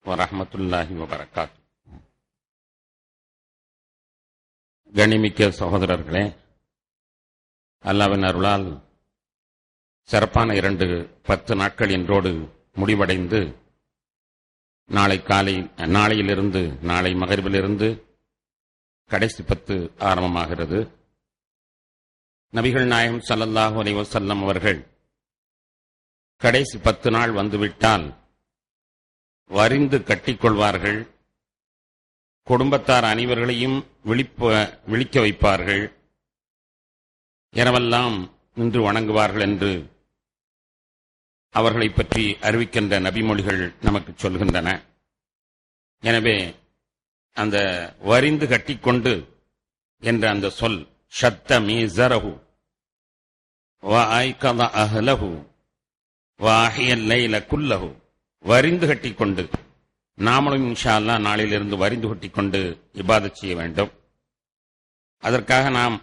வரஹ்மத்துல்லாஹி வபரகாத்து. கண்ணிமிக்க சகோதரர்களே, அல்லாஹ்வின் அருளால் சிறப்பான 10 நாட்கள் இன்றோடு முடிவடைந்து நாளையிலிருந்து நாளை மகரிபிலிருந்து கடைசி 10 ஆரம்பமாகிறது. நபிகள் நாயகம் ஸல்லல்லாஹு அலைஹி வஸல்லம் அவர்கள் கடைசி 10 நாள் வந்துவிட்டால் வரிந்து கட்டிக்கொள்வார்கள். குடும்பத்தார் அனைவர்களையும் விழிக்க வைப்பார்கள். இரவெல்லாம் நின்று வணங்குவார்கள் என்று அவர்களை பற்றி அறிவிக்கின்ற நபிமொழிகள் நமக்கு சொல்கின்றன. எனவே அந்த வரிந்து கட்டிக்கொண்டு என்ற அந்த சொல் ஷத்த மீஸரஹு வ ஐகத அஹ்லஹு வ அஹ்யல் லைல குல்லஹு, வரிந்து கட்டிக்கொண்டு நாமளும் இன்ஷா அல்லாஹ் நாளிலிருந்து வரிந்து கட்டிக்கொண்டு இபாதத் செய்ய வேண்டும். அதற்காக நாம்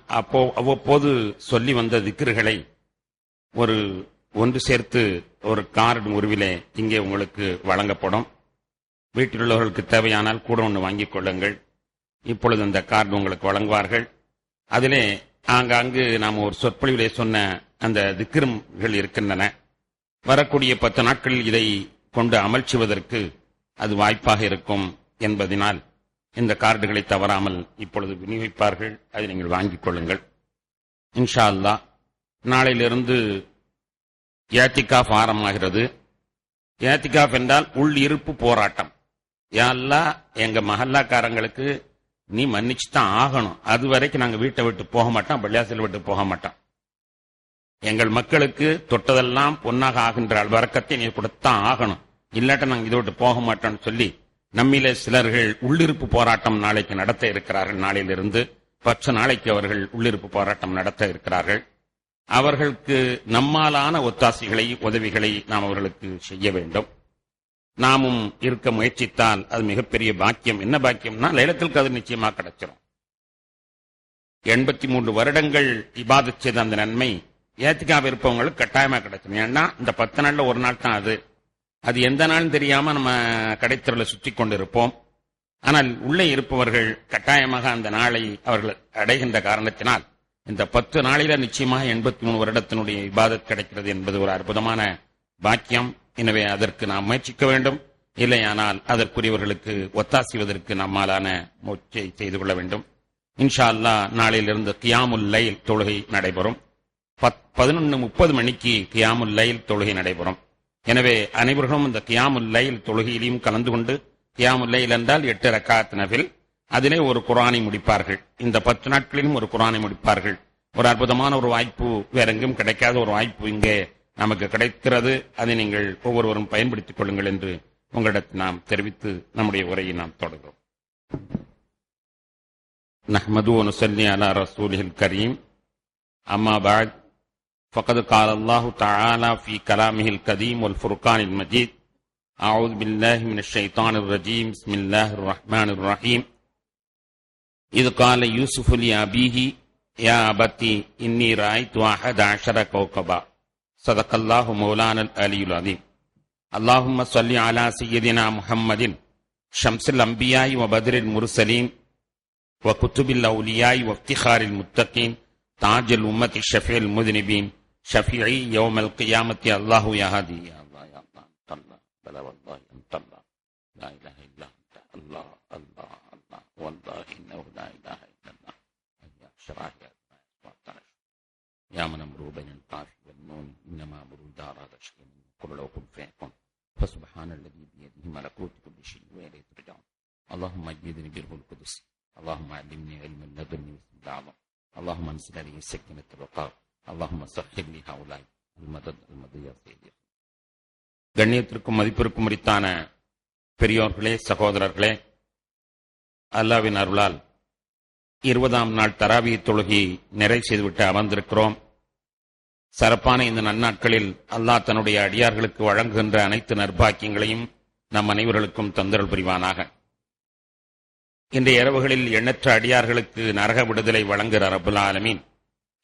அவ்வப்போது சொல்லி வந்த திக்ருகளை ஒன்று சேர்த்து ஒரு கார்டு உருவிலே இங்கே உங்களுக்கு வழங்கப்படும். வீட்டில் உள்ளவர்களுக்கு தேவையானால் கூட ஒன்று வாங்கிக் கொள்ளுங்கள். இப்பொழுது அந்த கார்டு உங்களுக்கு வழங்குவார்கள். அதிலே ஆங்காங்கு நாம் ஒரு சொற்பொழிவிலே சொன்ன அந்த திக்ருகள் இருக்கின்றன. வரக்கூடிய 10 நாட்களில் இதை கொண்டு அமல் செய்வதற்கு அது வாய்ப்பாக இருக்கும் என்பதனால் இந்த கார்டுகளை தவறாமல் இப்பொழுது விநியோகிப்பார்கள். அதை நீங்கள் வாங்கிக் கொள்ளுங்கள். இன்ஷா அல்லாஹ் நாளையிலிருந்து ஏத்திகாஃப் ஆரம்பமாகிறது. ஏத்திகாஃப் என்றால் உள் இருப்பு போராட்டம். யா அல்லாஹ், எங்க மஹல்லாக்காரங்களுக்கு நீ மன்னிச்சு தான் ஆகணும். அது வரைக்கும் நாங்கள் வீட்டை விட்டு போக மாட்டோம், பள்ளியாசல் விட்டு போக மாட்டோம். எங்கள் மக்களுக்கு தொட்டதெல்லாம் பொன்னாக ஆகின்ற அல்வரக்கத்தை நீ கொடுத்தான் ஆகணும், இல்லாட்ட நாங்கள் இதை விட்டு போக மாட்டோம்னு சொல்லி நம்மிலே சிலர்கள் உள்ளிருப்பு போராட்டம் நாளைக்கு நடத்த இருக்கிறார்கள். நாளையிலிருந்து 10 நாளைக்கு அவர்கள் உள்ளிருப்பு போராட்டம் நடத்த இருக்கிறார்கள். அவர்களுக்கு நம்மாலான ஒத்தாசைகளை உதவிகளை நாம் அவர்களுக்கு செய்ய வேண்டும். நாமும் இருக்க முயற்சித்தால் அது மிகப்பெரிய பாக்கியம். என்ன பாக்கியம்னா லைலத்துல் கத்ர் நிச்சயமாக கிடைச்சிடும். 83 வருடங்கள் இபாதத் செய்த அந்த நன்மை ஏத்திகாஃப் இருப்பவங்களுக்கு கட்டாயமா கிடைச்சிடும். ஏன்னா இந்த 10 நாள்ல ஒரு நாள் தான் அது எந்த நாளும் தெரியாம நம்ம கடைத்தெருல சுற்றி கொண்டிருப்போம். ஆனால் உள்ளே இருப்பவர்கள் கட்டாயமாக அந்த நாளை அவர்கள் அடைகின்ற காரணத்தினால் இந்த 10 நாளில நிச்சயமாக 83 வருடத்தினுடைய இபாதத் கிடைக்கிறது என்பது ஒரு அற்புதமான பாக்கியம். எனவே அதற்கு நாம் முயற்சிக்க வேண்டும். இல்லையானால் அதற்குரியவர்களுக்கு ஒத்தாசிவதற்கு நம்மாலான முயற்சியை செய்து கொள்ள வேண்டும். இன்ஷா அல்லாஹ் நாளையிலிருந்து கியாமுல் லைல் தொழுகை நடைபெறும். 11:30 மணிக்கு கியாமுல் லைல் தொழுகை நடைபெறும். எனவே அனைவர்களும் இந்த கியாமுல் லைல் தொழுகையிலையும் கலந்து கொண்டு, கியாமுல் லைல் என்றால் 8 ரக்காத் நஃபில், அதிலே ஒரு குர்ஆனை முடிப்பார்கள். இந்த 10 நாட்களிலும் ஒரு குர்ஆனை முடிப்பார்கள். ஒரு அற்புதமான ஒரு வாய்ப்பு, வேற எங்கும் கிடைக்காத ஒரு வாய்ப்பு இங்கே நமக்கு கிடைக்கிறது. அதை நீங்கள் ஒவ்வொருவரும் பயன்படுத்திக் கொள்ளுங்கள் என்று உங்களிடத்தில் நாம் தெரிவித்து நம்முடைய உரையை நாம் தொடர்கிறோம். நஹ்மது வ நுஸல்லி அலா ரசூலில் கரீம். அம்மா பஅத், ஃபகத் قال الله تعالى في كلامه القديم والفرقان المجيد. أعوذ بالله من الشيطان الرجيم. بسم الله الرحمن الرحيم. إذ قال يوسف لأبيه يا أبتي إني رأيت 11 كوكبا. صدق الله مولانا العلي العظيم. اللهم صل على سيدنا محمد شمس الأنبياء وبدر المرسلين وكتب الأولياء وافتخار المتقين تاج الأمة الشفيع المذنبين شفيعي يوم القيامة. الله يا هادي يا الله يا الله أنت الله بلا والله أنت الله لا إله إلا أنت الله الله الله والله إنه لا إله إلا الله يا شرع يا من أمره بين القاف والنون إنما أمره إذا أراد شيئا قل له كن فيكون فسبحان الذي بيده ملكوت كل شيء وإليه ترجعون. اللهم أيدني بروح القدس. اللهم علمني علما لدني بسم الله العظيم. اللهم انزل عليه السكينة والوقار. اللهم سخر لي هؤلاء المدد المضي يا سيدي. கண்ணியத்திற்கும் மதிப்பிற்கும் உரித்தான பெரியோர்களே, சகோதரர்களே, அல்லாஹ்வின் அருளால் 20ஆம் நாள் தராவி தொழுகை நிறைவு செய்துவிட்டு அமர்ந்திருக்கிறோம். சிறப்பான இந்த நன்னாட்களில் அல்லாஹ் தன்னுடைய அடியார்களுக்கு வழங்குகின்ற அனைத்து நற்பாக்கியங்களையும் நம் அனைவர்களுக்கும் தந்தருள் புரிவானாக. இன்றைய இரவுகளில் எண்ணற்ற அடியார்களுக்கு நரக விடுதலை வழங்குகிற ரப்புல் ஆலமீன்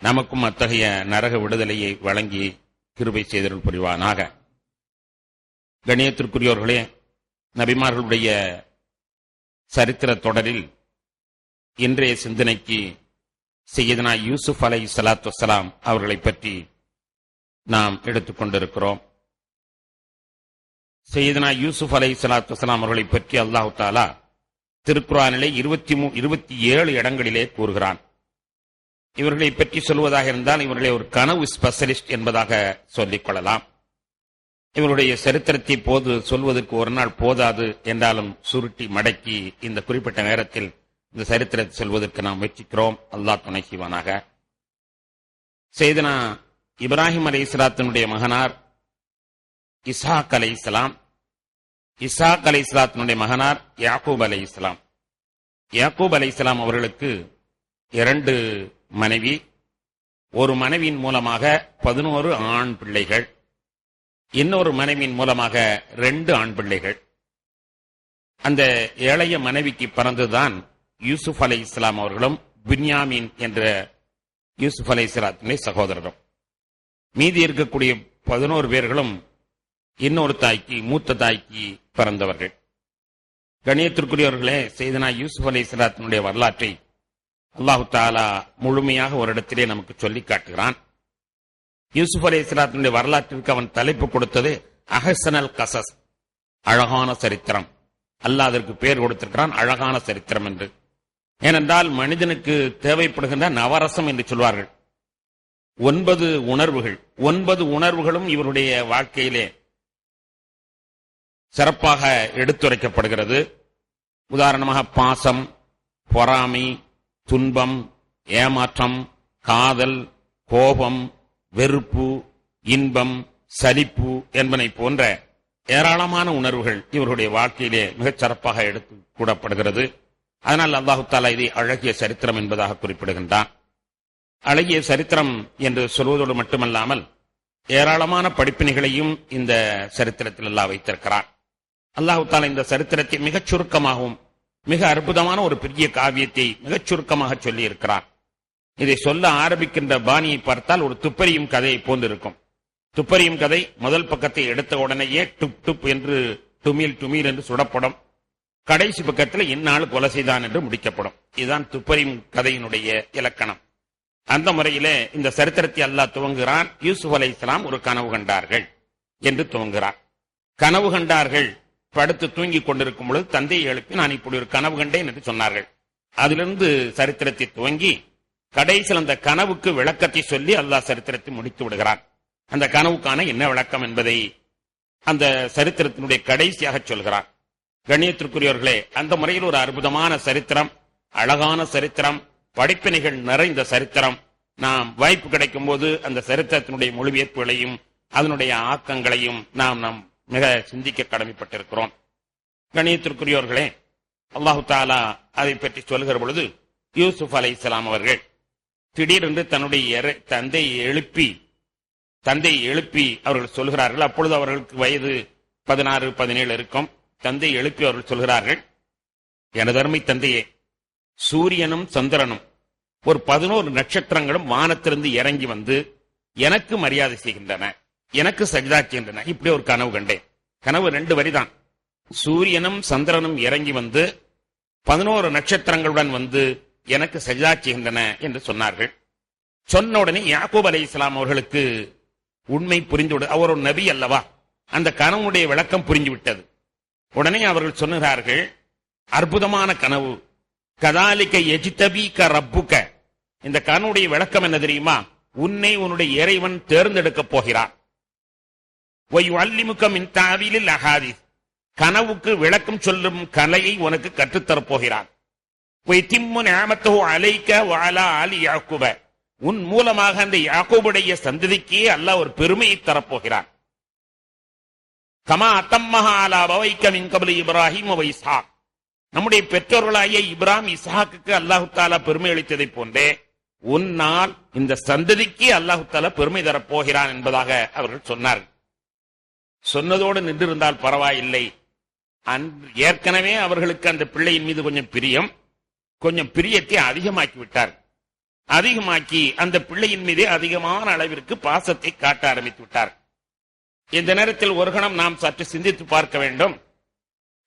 நமக்கும் அத்தகைய நரக விடுதலையை வழங்கி கிருபை செய்தருள் புரிவானாக. கண்ணியத்திற்குரியோர்களே, நபிமார்களுடைய சரித்திர தொடரில் இன்றைய சிந்தனைக்கு சையதுனா யூசுப் அலைஹிஸ்ஸலாத்து வஸ்ஸலாம் அவர்களை பற்றி நாம் எடுத்துக்கொண்டிருக்கிறோம். சையதுனா யூசுப் அலைஹிஸ்ஸலாத்து வஸ்ஸலாம் அவர்களை பற்றி அல்லாஹ் தஆலா திருக்குர்ஆனிலே 27 இடங்களிலே கூறுகிறான். இவர்களை பற்றி சொல்வதாக இருந்தால் இவர்களை ஒரு கனவு ஸ்பெஷலிஸ்ட் என்பதாக சொல்லிக் கொள்ளலாம். இவருடைய சரித்திரத்தை சொல்வதற்கு ஒரு நாள் போதாது என்றாலும் சுருட்டி மடக்கி இந்த குறிப்பிட்ட நேரத்தில் இந்த சரித்திரத்தை சொல்வதற்கு நாம் முயற்சிக்கிறோம். அல்லாஹ் துணை செய்வானாக. சையதுனா இப்ராஹிம் அலைஹிஸ்ஸலாத்தினுடைய மகனார் இஸ்ஹாக் அலைஹிஸ்ஸலாம். இஸ்ஹாக் அலைஹிஸ்ஸலாத்தினுடைய மகனார் யாக்கூப் அலைஹிஸ்ஸலாம். யாக்கூப் அலைஹிஸ்ஸலாம் அவர்களுக்கு 2 மனைவி. ஒரு மனைவியின் மூலமாக 11 ஆண் பிள்ளைகள், இன்னொரு மனைவியின் மூலமாக 2 ஆண் பிள்ளைகள். அந்த ஏழைய மனைவிக்கு பிறந்துதான் யூசுப் அலைஹிஸ்ஸலாம் அவர்களும் பின்யாமீன் என்ற யூசுப் அலைஹிஸ்ஸலாத்தினுடைய சகோதரரும். மீதி இருக்கக்கூடிய 11 பேர்களும் இன்னொரு தாய்க்கு, மூத்த தாய்க்கு பிறந்தவர்கள். கணியத்திற்குரியவர்களே, சையதுனா யூசுப் அலைஹிஸ்ஸலாத்தினுடைய வரலாற்றை அல்லாஹு தஆலா முழுமையாக ஒரு இடத்திலே நமக்கு சொல்லி காட்டுகிறான். யூசுப் அலைஹிஸ்ஸலாத்தினுடைய வரலாற்றிற்கு அவன் தலைப்பு கொடுத்தது அஹ்ஸனல் கஸஸ், அழகான சரித்திரம். அல்லாஹ் அதற்கு பெயர் கொடுத்திருக்கிறான் அழகான சரித்திரம் என்று. ஏனென்றால் மனிதனுக்கு தேவைப்படுகின்ற நவரசம் என்று சொல்வார்கள். 9 உணர்வுகள், 9 உணர்வுகளும் இவருடைய வாழ்க்கையிலே சிறப்பாக எடுத்துரைக்கப்படுகிறது. உதாரணமாக பாசம், பொறாமை, துன்பம், ஏமாற்றம், காதல், கோபம், வெறுப்பு, இன்பம், சலிப்பு என்பனை போன்ற ஏராளமான உணர்வுகள் இவருடைய வாழ்க்கையிலே மிகச் சிறப்பாக எடுத்து கூடப்படுகிறது. அதனால் அல்லாஹு தஆலா இதை அழகிய சரித்திரம் என்பதாக குறிப்பிடுகின்றான். அழகிய சரித்திரம் என்று சொல்வதோடு மட்டுமல்லாமல் ஏராளமான படிப்பினைகளையும் இந்த சரித்திரத்தில் அல்லாஹ் வைத்திருக்கிறார். அல்லாஹு தஆலா இந்த சரித்திரத்தை மிகச் சுருக்கமாகவும் மிக அற்புதமான ஒரு பெரிய காவியத்தை மிகச் சுருக்கமாக சொல்லி இருக்கிறார். இதை சொல்ல ஆரம்பிக்கின்ற பாணியை பார்த்தால் ஒரு துப்பறியும் கதையை போன்றிருக்கும். துப்பறியும் கதை முதல் பக்கத்தை எடுத்த உடனேயே டுப் டுப் என்று டுமீல் டுமீல் என்று சுடப்படும். கடைசி பக்கத்தில் இந்நாள் கொலை செய்தான் என்று முடிக்கப்படும். இதுதான் துப்பறியும் கதையினுடைய இலக்கணம். அந்த முறையிலே இந்த சரித்திரத்தை அல்லாஹ் துவங்குகிறான். யூசுப் அலைஹிஸ்ஸலாம் ஒரு கனவு கண்டார்கள் என்று துவங்குகிறார். கனவு கண்டார்கள், படுத்து தூங்கிக் கொண்டிருக்கும் பொழுது தந்தையை எழுப்பி நான் இப்படி ஒரு கனவு கண்டேன் என்று சொன்னார்கள். அதிலிருந்து சரித்திரத்தை துவங்கி கடைசியில் அந்த கனவுக்கு விளக்கத்தை சொல்லி அல்லாஹ் சரித்திரத்தை முடித்து விடுகிறான். அந்த கனவுக்கான என்ன விளக்கம் என்பதை அந்த சரித்திரத்தினுடைய கடைசியாக சொல்கிறார். கண்ணியத்திற்குரியவர்களே, அந்த முறையில் ஒரு அற்புதமான சரித்திரம், அழகான சரித்திரம், படிப்பினைகள் நிறைந்த சரித்திரம். நாம் வாய்ப்பு கிடைக்கும் போது அந்த சரித்திரத்தினுடைய மொழிபெயர்ப்புகளையும் அதனுடைய ஆக்கங்களையும் நாம் மிக சிந்திக்க கடமைப்பட்டிருக்கிறோம். கண்ணியத்திற்குரியவர்களே, அல்லாஹு தஆலா அதை பற்றி சொல்கிற பொழுது யூசுப் அலைஹிஸ்ஸலாம் அவர்கள் திடீரென்று தன்னுடைய தந்தையை எழுப்பி அவர்கள் சொல்கிறார்கள். அப்பொழுது அவர்களுக்கு வயது 16, 17 இருக்கும். தந்தையை எழுப்பி அவர்கள் சொல்கிறார்கள், எனது அருமை தந்தையே, சூரியனும் சந்திரனும் ஒரு 11 நட்சத்திரங்களும் வானத்திலிருந்து இறங்கி வந்து எனக்கு மரியாதை செய்கின்றன, எனக்கு சஜ்தா செய்கின்றன. இப்படி ஒரு கனவு கண்டேன். கனவு 2 வரிதான். சூரியனும் சந்திரனும் இறங்கி வந்து 11 நட்சத்திரங்களுடன் வந்து எனக்கு சஜ்தா செய்கின்றன என்று சொன்னார்கள். சொன்ன உடனே யாக்கூப் அலைஹிஸ்ஸலாம் அவர்களுக்கு உண்மை புரிந்துவிடு. அவர் ஒரு நபி அல்லவா, அந்த கனவுடைய விளக்கம் புரிந்துவிட்டது. உடனே அவர்கள் சொன்னார்கள், அற்புதமான கனவு, கதாலிக்க எஜிதபீக ரப்புக. இந்த கனவுடைய விளக்கம் என்ன தெரியுமா? உன்னை உன்னுடைய இறைவன் தேர்ந்தெடுக்கப் போகிறார். வயுஅல்லிமுக மின் தாவீலில் அஹாதீஸ், கனவுக்கு விளக்கம் சொல்லும் கலையை உனக்கு கற்றுத்தரப் போகிறார். வயதிம்மு நிஅமத்தஹு அலைக வஅலா ஆலி யாக்கூப, உன் மூலமாக அந்த யாக்கூபுடைய சந்ததிக்கே அல்லாஹ் ஒரு பெருமையை தரப்போகிறான். கமா அத்தம்மஹா அலா அபவைக மின் கப்லி இப்ராஹீம் வ இஸ்ஹாக், நம்முடைய பெற்றோர்களாகிய இப்ராஹிம் இஸ்ஹாக்குக்கு அல்லாஹு தஆலா பெருமை அளித்ததை போன்றே உன்னால் இந்த சந்ததிக்கு அல்லாஹு தஆலா பெருமை தரப்போகிறான் என்பதாக அவர்கள் சொன்னார்கள். சொன்னதோடு நின்றிருந்தால் பரவாயில்லை. ஏற்கனவே அவர்களுக்கு அந்த பிள்ளையின் மீது கொஞ்சம் பிரியத்தை அதிகமாக்கி விட்டார். அதிகமாக்கி அந்த பிள்ளையின் மீது அதிகமான அளவிற்கு பாசத்தை காட்ட ஆரம்பித்து விட்டார். இந்த நேரத்தில் ஒரு கணம் நாம் சற்று சிந்தித்து பார்க்க வேண்டும்.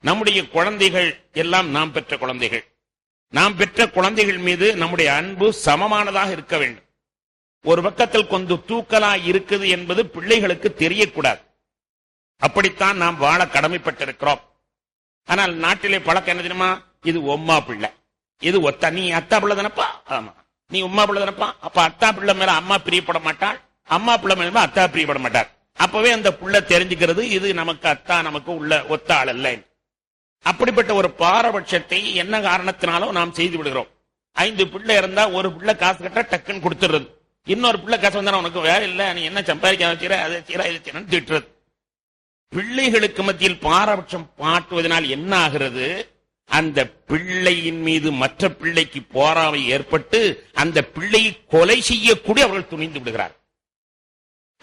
நம்முடைய குழந்தைகள் எல்லாம் நாம் பெற்ற குழந்தைகள். நாம் பெற்ற குழந்தைகள் மீது நம்முடைய அன்பு சமமானதாக இருக்க வேண்டும். ஒரு பக்கத்தில் கொஞ்சம் தூக்கலா இருக்குது என்பது பிள்ளைகளுக்கு தெரியக்கூடாது. அப்படித்தான் நாம் வாழ கடமைப்பட்டிருக்கிறோம். ஆனால் நாட்டிலே பழக்கம் என்ன தெரியுமா? இது உம்மா பிள்ளை, இது ஒத்தா, நீ அத்தா பிள்ளை தானப்பா, ஆமா நீ உம்மா பிள்ளை தானப்பா, அப்ப அத்தா பிள்ளை மேல அம்மா பிரியப்பட மாட்டாள், அம்மா பிள்ளை மேல அத்தா பிரியப்பட மாட்டார். அப்பவே அந்த புள்ள தெரிஞ்சுக்கிறது இது நமக்கு அத்தா, நமக்கு உள்ள ஒத்த ஆள் அல்ல. அப்படிப்பட்ட ஒரு பாரபட்சத்தை என்ன காரணத்தினாலும் நாம் செய்து விடுகிறோம். 5 பிள்ளை இருந்தா ஒரு பிள்ளை காசு கட்ட டக்குன்னு கொடுத்துடுறது, இன்னொரு பிள்ளை காசு வந்தா உனக்கு வேலை இல்ல, நீ என்ன சம்பாதிக்க வச்சுற, அதை செய்யற இதை செய்யறன்னு திட்டுறது. பிள்ளைகளுக்கு மத்தியில் பாரபட்சம் பாட்டுவதனால் என்ன ஆகிறது? அந்த பிள்ளையின் மீது மற்ற பிள்ளைக்கு போராமை ஏற்பட்டு அந்த பிள்ளையை கொலை செய்யக்கூட அவர்கள் துணிந்து விடுகிறார்.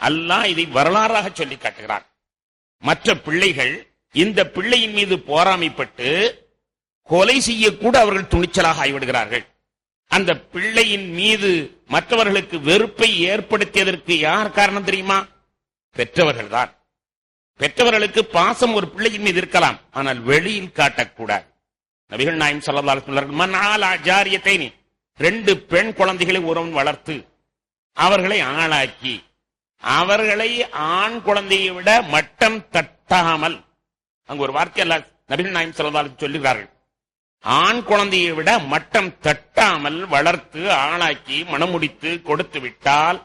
அல்லாஹ் இதை வரலாறாக சொல்லி காட்டுகிறார். மற்ற பிள்ளைகள் இந்த பிள்ளையின் மீது போராமைப்பட்டு கொலை செய்யக்கூட அவர்கள் துணிச்சலாக ஆகிவிடுகிறார்கள். அந்த பிள்ளையின் மீது மற்றவர்களுக்கு வெறுப்பை ஏற்படுத்தியதற்கு யார் காரணம் தெரியுமா? பெற்றவர்கள் தான். பெற்றவர்களுக்கு பாசம் ஒரு பிள்ளையின் மீது இருக்கலாம், ஆனால் வெளியில் காட்டக்கூடாது. நபிகள் நாயகம் ஸல்லல்லாஹு அலைஹி வஸல்லம் மன் ஆலா ஜாரியத்தைனி, 2 பெண் குழந்தைகளை ஒருவன் வளர்த்து அவர்களை ஆளாக்கி அவர்களை ஆண் குழந்தையை விட மட்டம் தட்டாமல், அங்க ஒரு வார்த்தை அல்ல நபிகள் நாயகம் ஸல்லல்லாஹு அலைஹி வஸல்லம் சொல்லுகிறார்கள், ஆண் குழந்தையை விட மட்டம் தட்டாமல் வளர்த்து ஆளாக்கி மணமுடித்து கொடுத்து விட்டால்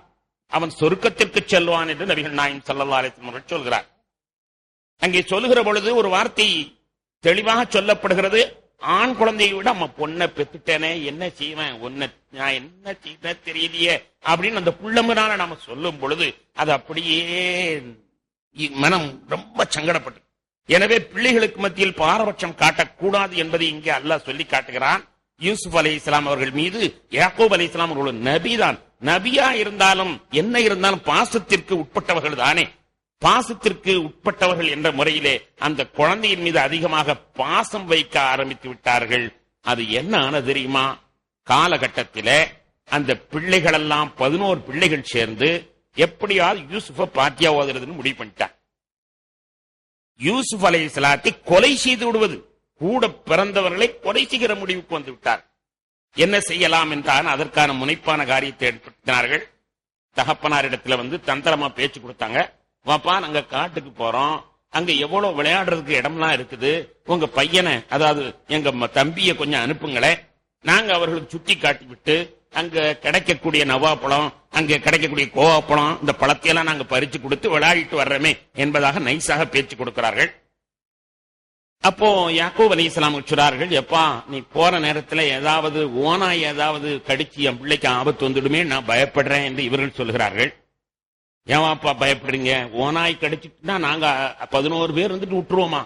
அவன் சொர்க்கத்திற்கு செல்வான் என்று நபிகள் நாயகம் ஸல்லல்லாஹு அலைஹி வஸல்லம் சொல்கிறார். அங்கே சொல்லுகிற பொழுது ஒரு வார்த்தை தெளிவாக சொல்லப்படுகிறது, ஆண் குழந்தையை விட அம்மா பொண்ணை பெத்துட்டேனே, என்ன செய்வேன், நான் என்ன செய்ய தெரியலையே அப்படின்னு அந்த புள்ளம்பனால நாம சொல்லும் பொழுது அது அப்படியே மனம் ரொம்ப சங்கடப்பட்டு. எனவே பிள்ளைகளுக்கு மத்தியில் பாரபட்சம் காட்டக்கூடாது என்பதை இங்கே அல்லாஹ் சொல்லி காட்டுகிறான். யூசுப் அலைஹிஸ்ஸலாம் அவர்கள் மீது யாக்கூப் அலைஹிஸ்ஸலாம் அவர்கள் நபிதான். நபியா இருந்தாலும் என்ன இருந்தாலும் பாசத்திற்கு உட்பட்டவர்கள் தானே. பாசத்திற்கு உட்பட்டவர்கள் என்ற முறையிலே அந்த குழந்தையின் மீது அதிகமாக பாசம் வைக்க ஆரம்பித்து விட்டார்கள். அது என்ன ஆனது தெரியுமா? காலகட்டத்திலே அந்த பிள்ளைகள் எல்லாம் 11 பிள்ளைகள் சேர்ந்து எப்படியாவது யூசுஃபை பாத்தியா ஓதுறதுன்னு முடிவு பண்ணிட்டார். யூசுப் அலைஹிஸ்ஸலாத்தை கொலை செய்து விடுவது, கூட பிறந்தவர்களை கொலை செய்கிற முடிவுக்கு வந்து விட்டார். என்ன செய்யலாம் என்றால் அதற்கான முனைப்பான காரியத்தை ஏற்படுத்தினார்கள். தகப்பனாரிடத்துல வந்து தந்திரமா பேச்சு கொடுத்தாங்க. வாப்பா, நாங்க காட்டுக்கு போறோம், அங்க எவ்வளவு விளையாடுறதுக்கு இடம்லாம் இருக்குது, உங்க பையனை அதாவது எங்க தம்பியை கொஞ்சம் அனுப்புங்களே, நாங்க அவர்களுக்கு சுத்தி காட்டி விட்டு அங்க கிடைக்கக்கூடிய நவாப்பழம், அங்க கிடைக்கக்கூடிய கோவாப்பழம், இந்த பழத்தையெல்லாம் நாங்க பறிச்சு கொடுத்து விளையாடிட்டு வர்றோமே என்பதாக நைஸாக பேச்சு கொடுக்கிறார்கள். அப்போ யாக்கூப் அலைஹிஸ்ஸலாம் சொல்றார்கள், எப்பா நீ போற நேரத்துல ஏதாவது ஓனாய் ஏதாவது கடிச்சு என் பிள்ளைக்கு ஆபத்து வந்துடுமே, நான் பயப்படுறேன் என்று இவர்கள் சொல்கிறார்கள். ஏவாப்பா பயப்படுறீங்க? ஓனாய் கடிச்சிட்டுனா நாங்க 11 பேர் வந்துட்டு விட்டுருவோமா?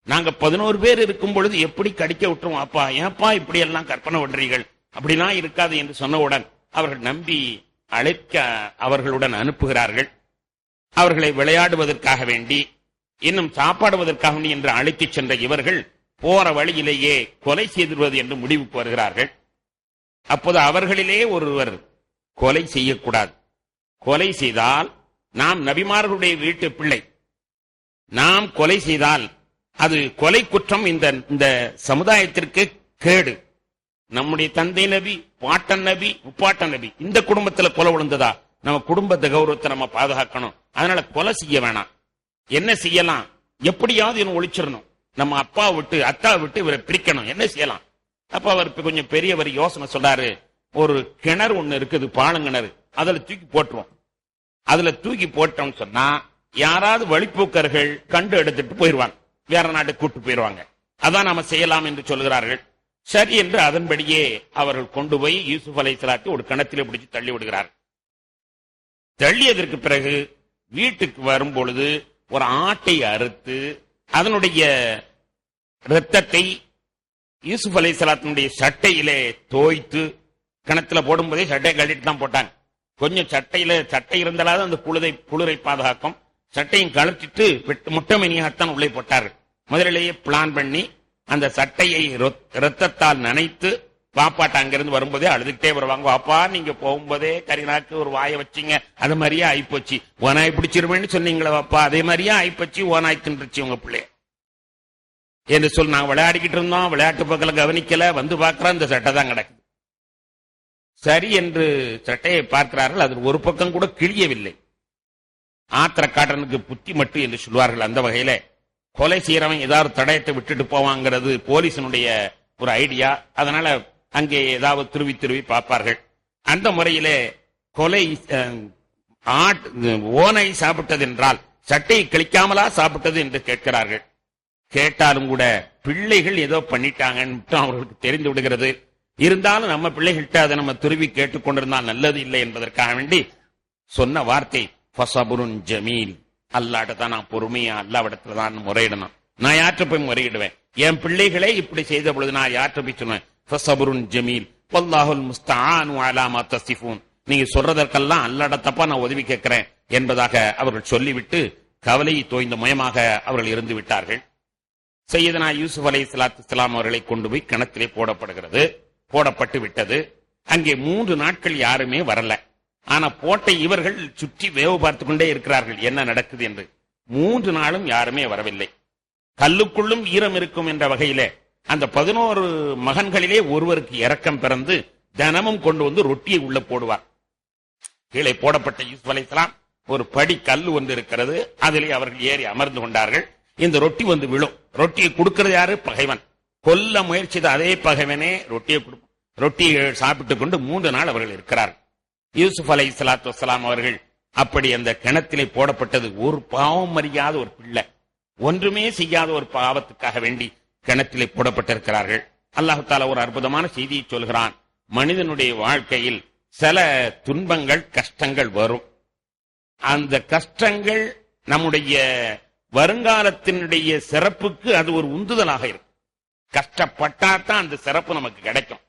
நாங்க 11 பேர் இருக்கும் பொழுது எப்படி கடிக்க விட்டுருவோம்? அப்பா ஏப்பா இப்படி எல்லாம் கற்பனை பண்றீர்கள், அப்படிலாம் இருக்காது என்று சொன்னவுடன் அவர்கள் நம்பி அழைக்க அவர்களுடன் அனுப்புகிறார்கள். அவர்களை விளையாடுவதற்காக வேண்டி இன்னும் சாப்பாடுவதற்காக வேண்டி என்று அழைத்துச் சென்ற இவர்கள் போற வழியிலேயே கொலை செய்திருவது என்று முடிவுக்கு வருகிறார்கள். அப்போது அவர்களிலே ஒருவர் கொலை செய்யக்கூடாது, கொலை செய்தால் நாம் நபிமார்களுடைய வீட்டு பிள்ளை, நாம் கொலை செய்தால் அது கொலை குற்றம், இந்த சமுதாயத்திற்கு கேடு. நம்முடைய தந்தை நபி, பாட்டன் நபி, முப்பாட்டன் நபி, இந்த குடும்பத்துல கொலை விழுந்ததா, நம்ம குடும்பத்தை கௌரவத்தை நம்ம பாதுகாக்கணும். அதனால கொலை செய்ய வேணாம். என்ன செய்யலாம்? எப்படியாவது இவன் ஒழிச்சிடணும், நம்ம அப்பா விட்டு அத்தா விட்டு இவரை பிரிக்கணும். என்ன செய்யலாம்? அப்ப அவர் கொஞ்சம் பெரியவர் யோசனை சொல்றாரு, ஒரு கிணறு ஒண்ணு இருக்குது, பாலங்கிணறு, அதுல தூக்கி போட்டுருவோம். அதுல தூக்கி போட்டோம்னு சொன்னா யாராவது வழிப்போக்கர்கள் கண்டு எடுத்துட்டு போயிருவாங்க, வேற நாட்டுக்கு கூட்டு போயிருவாங்க. அதான் நாம செய்யலாம் என்று சொல்கிறார்கள். சரி என்று அதன்படியே அவர்கள் கொண்டு போய் யூசுப் அலைஹிஸ்ஸலாத்தை ஒரு கிணத்திலே பிடிச்சு தள்ளி விடுகிறார். தள்ளியதற்கு பிறகு வீட்டுக்கு வரும் பொழுது ஒரு ஆட்டை அறுத்து அதனுடைய இரத்தத்தை யூசுப் அலைஹிஸ்ஸலாத்தினுடைய சட்டையிலே தோய்த்து கிணத்துல போடும்போதே சட்டையை கழட்டிட்டு தான் போட்டாங்க. கொஞ்சம் சட்டை இருந்தாலும் அந்த குளிரை பாதுகாக்கும். சட்டையும் கழட்டிட்டு முட்டமணியாகத்தான் உள்ளே போட்டார்கள். முதலிலேயே பிளான் பண்ணி அந்த சட்டையை இரத்தத்தால் நனைத்து பாப்பாட்ட அங்கிருந்து வரும்போதே அழுதுகிட்டே வருவாங்க, பாப்பா நீங்க போகும்போதே கரிநாக்கு ஒரு வாயை வச்சிங்க, அது மாதிரியே ஆயிப்போச்சு, ஓனாய் பிடிச்சிருவேன்னு சொன்னீங்களே பாப்பா, அதே மாதிரியே ஆயிப்போச்சு, ஓனாய் தின்றுச்சு உங்க பிள்ளைய. என்று சொல்லி நாங்க விளையாடிக்கிட்டு இருந்தோம், விளையாட்டு பக்கல கவனிக்கல, வந்து பார்க்கிறோம் இந்த சட்டை தான் கிடக்குது. சரி என்று சட்டையை பார்க்கிறார்கள், அதில் ஒரு பக்கம் கூட கிழியவில்லை. ஆத்திர காட்டனுக்கு புத்தி மட்டு என்று சொல்வார்கள். அந்த வகையில கொலை செய்யறவன் ஏதாவது தடயத்தை விட்டுட்டு போவாங்கிறது போலீசனுடைய ஒரு ஐடியா. அதனால அங்கே ஏதாவது திருவி பார்ப்பார்கள். அந்த முறையிலே கொலை ஓனை சாப்பிட்டது என்றால் சட்டையை கிழிக்காமலா சாப்பிட்டது என்று கேட்கிறார்கள். கேட்டாலும் கூட பிள்ளைகள் ஏதோ பண்ணிட்டாங்கன்னு அவர்களுக்கு தெரிந்து விடுகிறது. இருந்தாலும் நம்ம பிள்ளைகள்கிட்ட அதை நம்ம திருவி கேட்டுக்கொண்டிருந்தால் நல்லது இல்லை என்பதற்காக வேண்டி சொன்ன வார்த்தை ஃபஸபுருன் ஜமீல். அல்லாட்ட தான் நான் பொறுமையா அல்லாவிடத்துல தான் முறையிடணும். நான் யாற்ற போய் முறையிடுவேன்? என் பிள்ளைகளே இப்படி செய்த பொழுது நான் யாற்ற போய் சொன்னேன் ஃபஸபுருன் ஜமீல் வல்லாஹுல் முஸ்தஆனு அலா மா தஸிஃபூன். நீங்க சொல்றதற்கெல்லாம் அல்லாடத்தப்பா நான் உதவி கேட்கிறேன் என்பதாக அவர்கள் சொல்லிவிட்டு கவலை தோய்ந்த மயமாக அவர்கள் இருந்து விட்டார்கள். சையதுனா யூசுப் அலைஹிஸ்ஸலாம் அவர்களை கொண்டு போய் கிணத்திலே போடப்பட்டு விட்டது. அங்கே 3 நாட்கள் யாருமே வரல. ஆனா போட்ட இவர்கள் சுற்றி வேவு பார்த்து கொண்டே இருக்கிறார்கள் என்ன நடக்குது என்று. 3 நாளும் யாருமே வரவில்லை. கல்லுக்குள்ளும் ஈரம் இருக்கும் என்ற வகையிலே அந்த 11 மகன்களிலே ஒருவருக்கு இரக்கம் பிறந்து தினமும் கொண்டு வந்து ரொட்டியை உள்ள போடுவார். கீழே போடப்பட்ட யூசுப் அலைஹிஸ்ஸலாம் ஒரு படி கல்லு ஒன்று இருக்கிறது, அதிலே அவர்கள் ஏறி அமர்ந்து கொண்டார்கள். இந்த ரொட்டி வந்து விழும். ரொட்டியை கொடுக்கிறது யாரு? பகைவன். கொல்ல முயற்சித்த அதே பகைவனே ரொட்டியை சாப்பிட்டுக் கொண்டு 3 நாள் அவர்கள் இருக்கிறார்கள். யூசுப் அலைஹிஸ்ஸலாத்து வஸ்ஸலாம் அவர்கள் அப்படி அந்த கிணத்திலே போடப்பட்டது. ஒரு பாவம் அறியாத ஒரு பிள்ளை, ஒன்றுமே செய்யாத ஒரு பாவத்துக்காக வேண்டி கிணத்திலே போடப்பட்டிருக்கிறார்கள். அல்லாஹ் தஆலா ஒரு அற்புதமான செய்தியை சொல்கிறான். மனிதனுடைய வாழ்க்கையில் சில துன்பங்கள் கஷ்டங்கள் வரும். அந்த கஷ்டங்கள் நம்முடைய வருங்காலத்தினுடைய சிறப்புக்கு அது ஒரு உந்துதலாக இருக்கும். கஷ்டப்பட்டாதான் அந்த சிறப்பு நமக்கு கிடைக்கும்.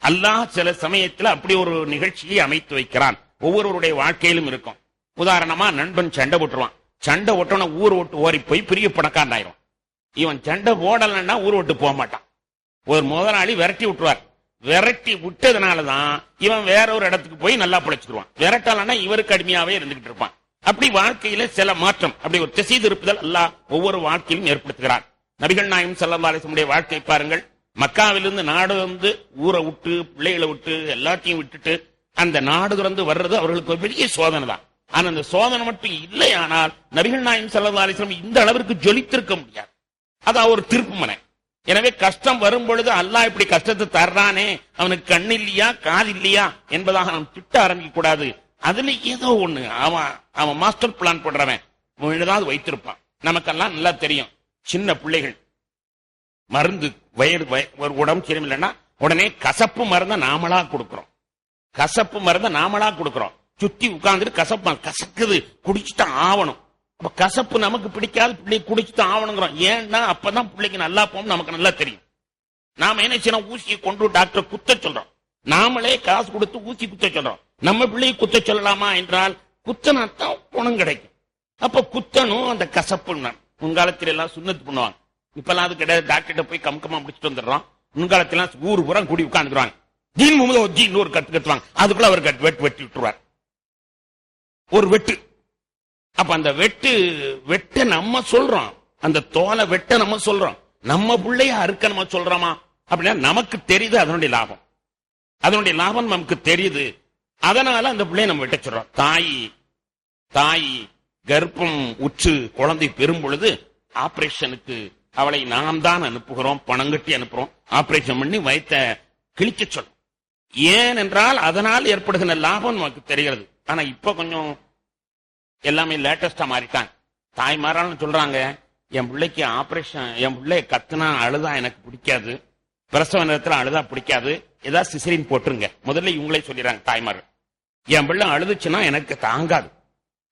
அல்லாஹ் சில சமயத்தில் அப்படி ஒரு நிகழ்ச்சியை அமைத்து வைக்கிறான். ஒவ்வொருவருடைய வாழ்க்கையிலும் இருக்கும். உதாரணமா நண்பன் சண்டை போட்டுருவான். சண்டை ஓட்டன ஊர் விட்டு ஓரி போய் பெரிய பணக்காரன் ஆயிரும். இவன் சண்டை போடலன்னா ஊர் விட்டு போக மாட்டான். ஒரு முதலாளி விரட்டி விட்டுருவார். விரட்டி விட்டதுனாலதான் இவன் வேற ஒரு இடத்துக்கு போய் நல்லா பிழைச்சுக்குவான். விரட்டாலன்னா இவருக்கு அடிமையாவே இருந்துகிட்டு இருப்பான். அப்படி வாழ்க்கையில சில மாற்றம், அப்படி ஒரு திசை திருப்புதல் அல்லாஹ் ஒவ்வொரு வாழ்க்கையிலும் ஏற்படுத்துகிறார். நபிகள் நாயகம் ஸல்லல்லாஹு அலைஹி வஸல்லம் வாழ்க்கை பாருங்கள். மக்காவிலிருந்து நாடு வந்து ஊரை விட்டு பிள்ளைகளை விட்டு எல்லாத்தையும் விட்டுட்டு அந்த நாடு திறந்து வர்றது அவர்களுக்கு ஒரு பெரிய சோதனை தான். ஆனா அந்த சோதனை மட்டும் இல்லையானால் நபிகள் நாயகம் ஸல்லல்லாஹு அலைஹி வஸல்லம் இந்த அளவிற்கு ஜொலித்திருக்க முடியாது. அது ஒரு திருப்புமனை. எனவே கஷ்டம் வரும் பொழுது அல்லாஹ் இப்படி கஷ்டத்தை தர்றானே, அவனுக்கு கண் இல்லையா காது இல்லையா என்பதாக நாம் திட்ட ஆரம்பிக்க கூடாது. அதுல ஏதோ ஒண்ணு அவன் மாஸ்டர் பிளான் போடுறவன் ஏதாவது வைத்திருப்பான். நமக்கெல்லாம் நல்லா தெரியும். சின்ன பிள்ளைகள் மருந்து ஒரு உடம்பு சரியில்லைன்னா உடனே கசப்பு மருந்தை நாமளா கொடுக்கிறோம். சுத்தி உட்கார்ந்துட்டு கசக்குது குடிச்சுட்டு ஆவணும். அப்ப கசப்பு நமக்கு பிடிக்காது, பிள்ளை குடிச்சுட்டு ஆவணுங்கிறோம். ஏன்னா அப்பதான் பிள்ளைக்கு நல்லா போகும், நமக்கு நல்லா தெரியும். நாம என்ன செய்யணும்? ஊசியை கொண்டு டாக்டர் குத்த சொல்றோம். நாமளே காசு கொடுத்து ஊசி குத்த சொல்றோம். நம்ம பிள்ளையை குத்த சொல்லலாமா என்றால் குத்தனாத்தான் குணம் கிடைக்கும். அப்ப குத்தணும் அந்த கசப்பு. முன்காலத்தில் எல்லாம் சுண்ணத்து பண்ணுவாங்க. இப்பெல்லாம் அது கிடையாது. டாக்டர்கிட்ட போய் கம்கமா முடிச்சுட்டு வந்துடுறோம். முன்காலத்துல ஊர் பூரா கூடி உட்காந்துருவாங்க. ஜீன் முகமது ஜீன் ஒரு கத்துவாங்க. அதுக்குள்ள அவர் வெட்டி விட்டுருவார். ஒரு வெட்டு. அப்ப அந்த வெட்ட நம்ம சொல்றோம், அந்த தோலை வெட்ட நம்ம சொல்றோம். நம்ம பிள்ளைய அறுக்க நம்ம சொல்றோமா அப்படின்னா நமக்கு தெரியுது அதனுடைய லாபம் நமக்கு தெரியுது. அதனால அந்த பிள்ளைய நம்ம வெட்ட சொல்றோம். தாய் கர்ப்பம் உற்று குழந்தை பெறும் பொழுது ஆபரேஷனுக்கு அவளை நாம் தான் அனுப்புகிறோம், பணம் கட்டி அனுப்புறோம். ஆபரேஷன் பண்ணி வயிற்ற கிழிக்க சொல்றோம். ஏன் என்றால் அதனால் ஏற்படுகிற லாபம் நமக்கு தெரிகிறது. ஆனா இப்ப கொஞ்சம் எல்லாமே லேட்டஸ்டா மாறிட்டாங்க. தாய்மாரான்னு சொல்றாங்க, என் பிள்ளைக்கு ஆபரேஷன், என் பிள்ளை கத்துனா அழுதா எனக்கு பிடிக்காது, பிரசவ நேரத்தில் அழுதா பிடிக்காது, ஏதாவது சிசரின் போட்டுருங்க. முதல்ல இவங்களே சொல்லிடுறாங்க தாய்மார்கள். என் பிள்ளை அழுதுச்சுன்னா எனக்கு தாங்காது,